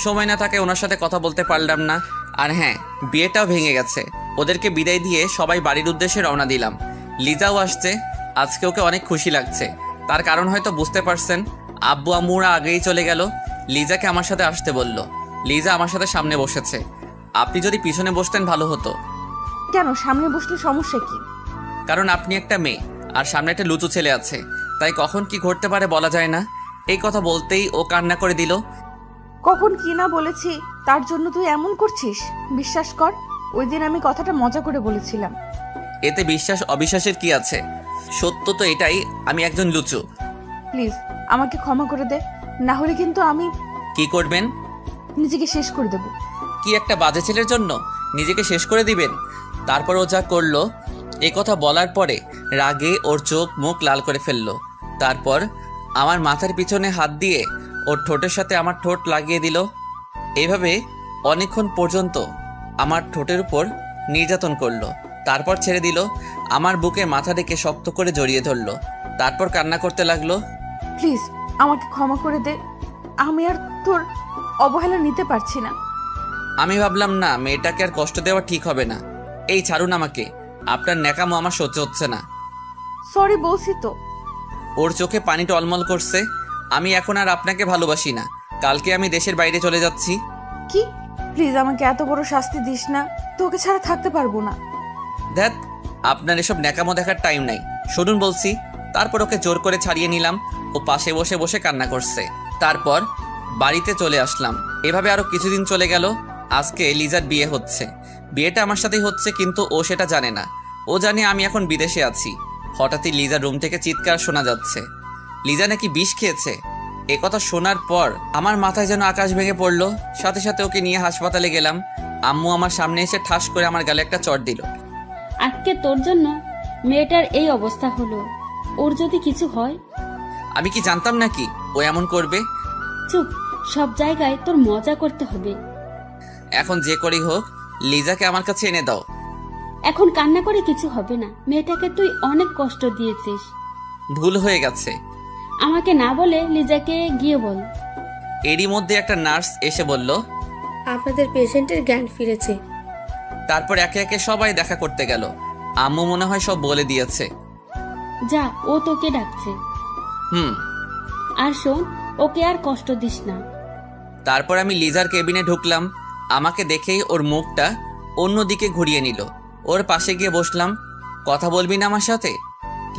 সময় না থাকে ওনার সাথে কথা বলতে পারলাম না। আর হ্যাঁ, বিয়েটাও ভেঙে গেছে। ওদেরকে বিদায় দিয়ে সবাই বাড়ির উদ্দেশ্যে রওনা দিলাম। লিজাও আসছে। আজকে ওকে অনেক খুশি লাগছে, তার কারণ হয়তো বুঝতে পারছেন। আব্বু আম্মুরা আগেই চলে গেল। লিজাকে আমার সাথে আসতে বলল। লিজা আমার সাথে সামনে বসেছে। আপনি যদি পিছনে বসতেন ভালো হতো। কেন, সামনে বসলে সমস্যা কি? কারণ আপনি একটা মেয়ে, আর সামনে একটা লুচু ছেলে আছে, তাই কখন কি ঘটতে পারে বলা যায় না। এই কথা বলতেই ও কান্না করে দিল। কখন কি না বলেছি তার জন্য তুই এমন করছিস? বিশ্বাস কর, ওই দিন আমি কথাটা মজা করে বলেছিলাম। এতে বিশ্বাস অবিশ্বাসের কি আছে? সত্য তো এটাই, আমি একজন লুচু। প্লিজ আমাকে ক্ষমা করে দে, না হলে কিন্তু আমি কি করবেন? নিজেকে শেষ করে দেব। কি একটা বাজে ছেলের জন্য নিজেকে শেষ করে দিবেন? তারপর ও যা করলো, এ কথা বলার পরে রাগে ওর চোখ মুখ লাল করে ফেললো। তারপর আমার মাথার পিছনে হাত দিয়ে ওর ঠোঁটের সাথে আমার ঠোঁট লাগিয়ে দিল। এইভাবে অনেকক্ষণ পর্যন্ত আমার ঠোঁটের উপর নির্যাতন করলো। তারপর ছেড়ে দিল। আমার বুকে মাথা রেখে শক্ত করে জড়িয়ে ধরলো। তারপর কান্না করতে লাগলো। প্লিজ আমাকে ক্ষমা করে দে, আমি আর তোর অবহেলা নিতে পারছি না। আমি ভাবলাম না, মেয়েটাকে আর কষ্ট দেওয়া ঠিক হবে না। এই ছাড়ুন আমাকে, আপনার ন্যাকামো আমার সহ্য হচ্ছে না। সরি বলছি তো। ওর চোখে পানি টলমল করছে। আমি এখন আর আপনাকে ভালোবাসি না। কালকে আমি দেশের বাইরে চলে যাচ্ছি। কি? প্লিজ আমাকে এত বড় শাস্তি দিস না, তোকে ছাড়া থাকতে পারবো না। ধ্যাত, আপনার এসব ন্যাকামো দেখার টাইম নাই, শুনুন বলছি। তারপর ওকে জোর করে ছাড়িয়ে নিলাম। ও পাশে বসে বসে কান্না করছে। তারপর বাড়িতে চলে আসলাম। এভাবে আরো কিছুদিন চলে গেল। আজকে লিজার বিয়ে হচ্ছে। বিয়েটা আমার সাথেই হচ্ছে, কিন্তু ও সেটা জানে না। ও জানে আমি এখন বিদেশে আছি। হঠাৎই লিজার রুম থেকে চিৎকার শোনা যাচ্ছে। লিজা নাকি বিষ খেয়েছে। এ কথা শোনার পর আমার মাথায় যেন আকাশ ভেঙে পড়লো। সাথে সাথে ওকে নিয়ে হাসপাতালে গেলাম। আম্মু আমার সামনে এসে ঠাস করে আমার গালে একটা চড় দিল। আজকে তোর জন্য মেয়েটার এই অবস্থা হলো। ওর যদি কিছু হয়? আমি কি জানতাম নাকি ও এমন করবে? চুপ, সব জায়গায় তোর মজা করতে হবে। এখন যে করেই হোক লিজাকে আমার কাছে এনে দাও। এখন কান্না করে কিছু হবে না। মেয়েটাকে তুই অনেক কষ্ট দিয়েছিস। ভুল হয়ে গেছে। আমাকে না বলে লিজাকে গিয়ে বল। এরই মধ্যে একটা নার্স এসে বলল, আপনাদের পেশেন্টের জ্ঞান ফিরেছে। তারপর একে একে সবাই দেখা করতে গেল। আম্মু মনে হয় সব বলে দিয়েছে। যা, ও তোকে ডাকছে। হুম। আর শোন, ওকে আর কষ্ট দিস না। তারপর আমি লিজার কেবিনে ঢুকলাম। আমাকে দেখেই ওর মুখটা অন্যদিকে ঘুরিয়ে নিল। ওর পাশে গিয়ে বসলাম। কথা বলবি না আমার সাথে?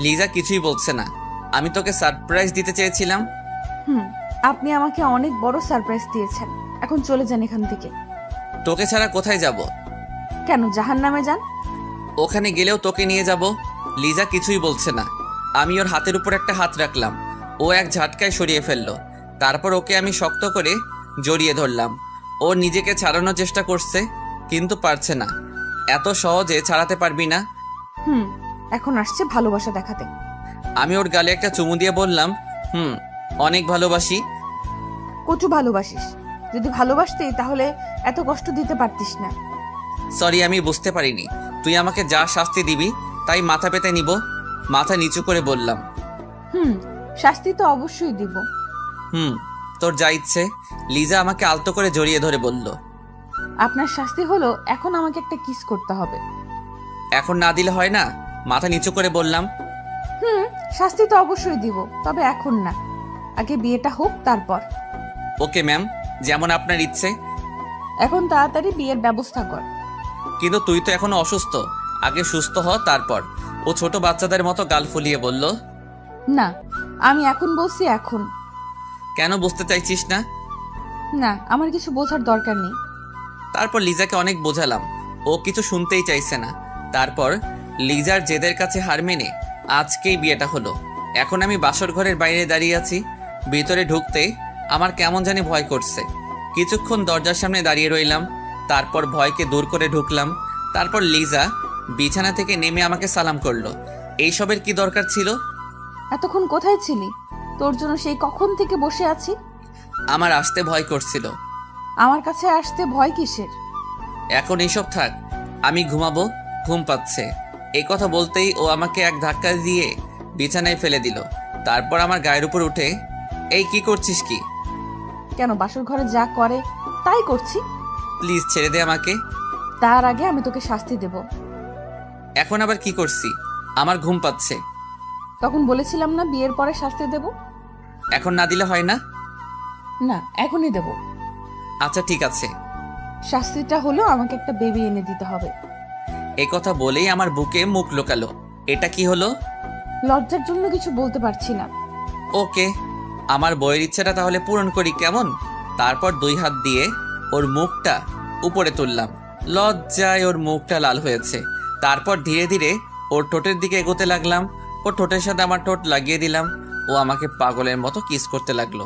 লিজা কিছুই বলছে না। আমি তোকে সারপ্রাইজ দিতে চেয়েছিলাম। আপনি আমাকে অনেক বড় সারপ্রাইজ দিয়েছেন। এখন চলে যান এখান থেকে। তোকে ছাড়া কোথায় যাব? কেন, জাহান্নামে যান। ওখানে গেলেও তোকে নিয়ে যাব। লিজা কিছুই বলছে না। আমি ওর হাতের উপর একটা হাত রাখলাম। ও এক ঝাটকায় সরিয়ে ফেললো। তারপর ওকে আমি শক্ত করে জড়িয়ে ধরলাম। ও নিজেকে ছাড়ানোর চেষ্টা করছে, কিন্তু পারছে না। এত সহজে ছাড়াতে পারবি না। এখন আসছে ভালোবাসা দেখাতে। আমি ওর গালে একটা চুমু দিয়ে বললাম, অনেক ভালোবাসি। কচু ভালোবাসিস? যদি ভালোবাসতি তাহলে এত কষ্ট দিতে পারতিস না। সরি, আমি বুঝতে পারিনি। তুই আমাকে যা শাস্তি দিবি তাই মাথা পেতে নিব। মাথা নিচু করে বললাম, শাস্তি তো অবশ্যই দিব। তোর যা ইচ্ছে। লিজা আমাকে আলতো করে জড়িয়ে ধরে বলল, আপনার শাস্তি হলো এখন আমাকে একটা কিস করতে হবে। এখন না দিলে হয় না? মাথা নিচু করে বললাম। শাস্তি তো অবশ্যই দিব, তবে এখন না, আগে বিয়েটা হোক তারপর। ওকে ম্যাম, যেমন আপনার ইচ্ছে। এখন তাড়াতাড়ি বিয়ের ব্যবস্থা কর। কিন্তু তুই তো এখনো অসুস্থ। আগে সুস্থ হ, তারপর। ও ছোট বাচ্চাদের মতো গাল ফুলিয়ে বলল, না, আমি এখন বলছি এখন। কেন বুঝতে চাইছিস না? না, আমার কিছু বোঝার দরকার নেই। তারপর লিজাকে অনেক বোঝালাম। ও কিছু শুনতেই চাইছে না। তারপর লিজার জেদের কাছে হার মেনে আজকেই বিয়েটা হলো। এখন আমি বাসর ঘরের বাইরে দাঁড়িয়ে আছি। ভিতরে ঢুকতে আমার কেমন জানি ভয় করছে। কিছুক্ষণ দরজার সামনে দাঁড়িয়ে রইলাম। তারপর ভয়কে দূর করে ঢুকলাম। তারপর লিজা বিছানা থেকে নেমে আমাকে সালাম করলো। এইসবের কি দরকার ছিল? এতক্ষণ কোথায় ছিলি? তোর জন্য সেই কখন থেকে বসে আছি। আমার আসতে ভয় করছিল। আমার কাছে আসতে ভয় কিসের? এখন এইসব থাক, আমি ঘুমাবো, ঘুম পাচ্ছে। এই কথা বলতেই ও আমাকে এক ধাক্কা দিয়ে বিছানায় ফেলে দিল। তারপর আমার গায়ের উপর উঠে, এই কি করছিস কি? কেন, বাসর ঘরে যা করে তাই করছি। প্লিজ ছেড়ে দে আমাকে। তার আগে আমি তোকে শাস্তি দেব। এখন আবার কি করছি? আমার ঘুম পাচ্ছে। তখন বলেছিলাম না বিয়ের পরে শাস্তি দেব? এখন না দিলে হয় না? না, এখনই দেব। আচ্ছা ঠিক আছে। শাস্তিটা হলো আমাকে একটা বেবি এনে দিতে হবে। এই কথা বলেই আমার বুকে মুখ লোকালো। এটা কি হলো? লজ্জার জন্য কিছু বলতে পারছি না। ওকে, আমার বইয়ের ইচ্ছাটা তাহলে পূরণ করি, কেমন? তারপর 2 হাত দিয়ে ওর মুখটা উপরে তুললাম। লজ্জায় ওর মুখটা লাল হয়েছে। তারপর ধীরে ধীরে ওর ঠোঁটের দিকে এগোতে লাগলাম। ওর ঠোঁটের সাথে আমার ঠোঁট লাগিয়ে দিলাম। ও আমাকে পাগলের মতো কিস করতে লাগলো।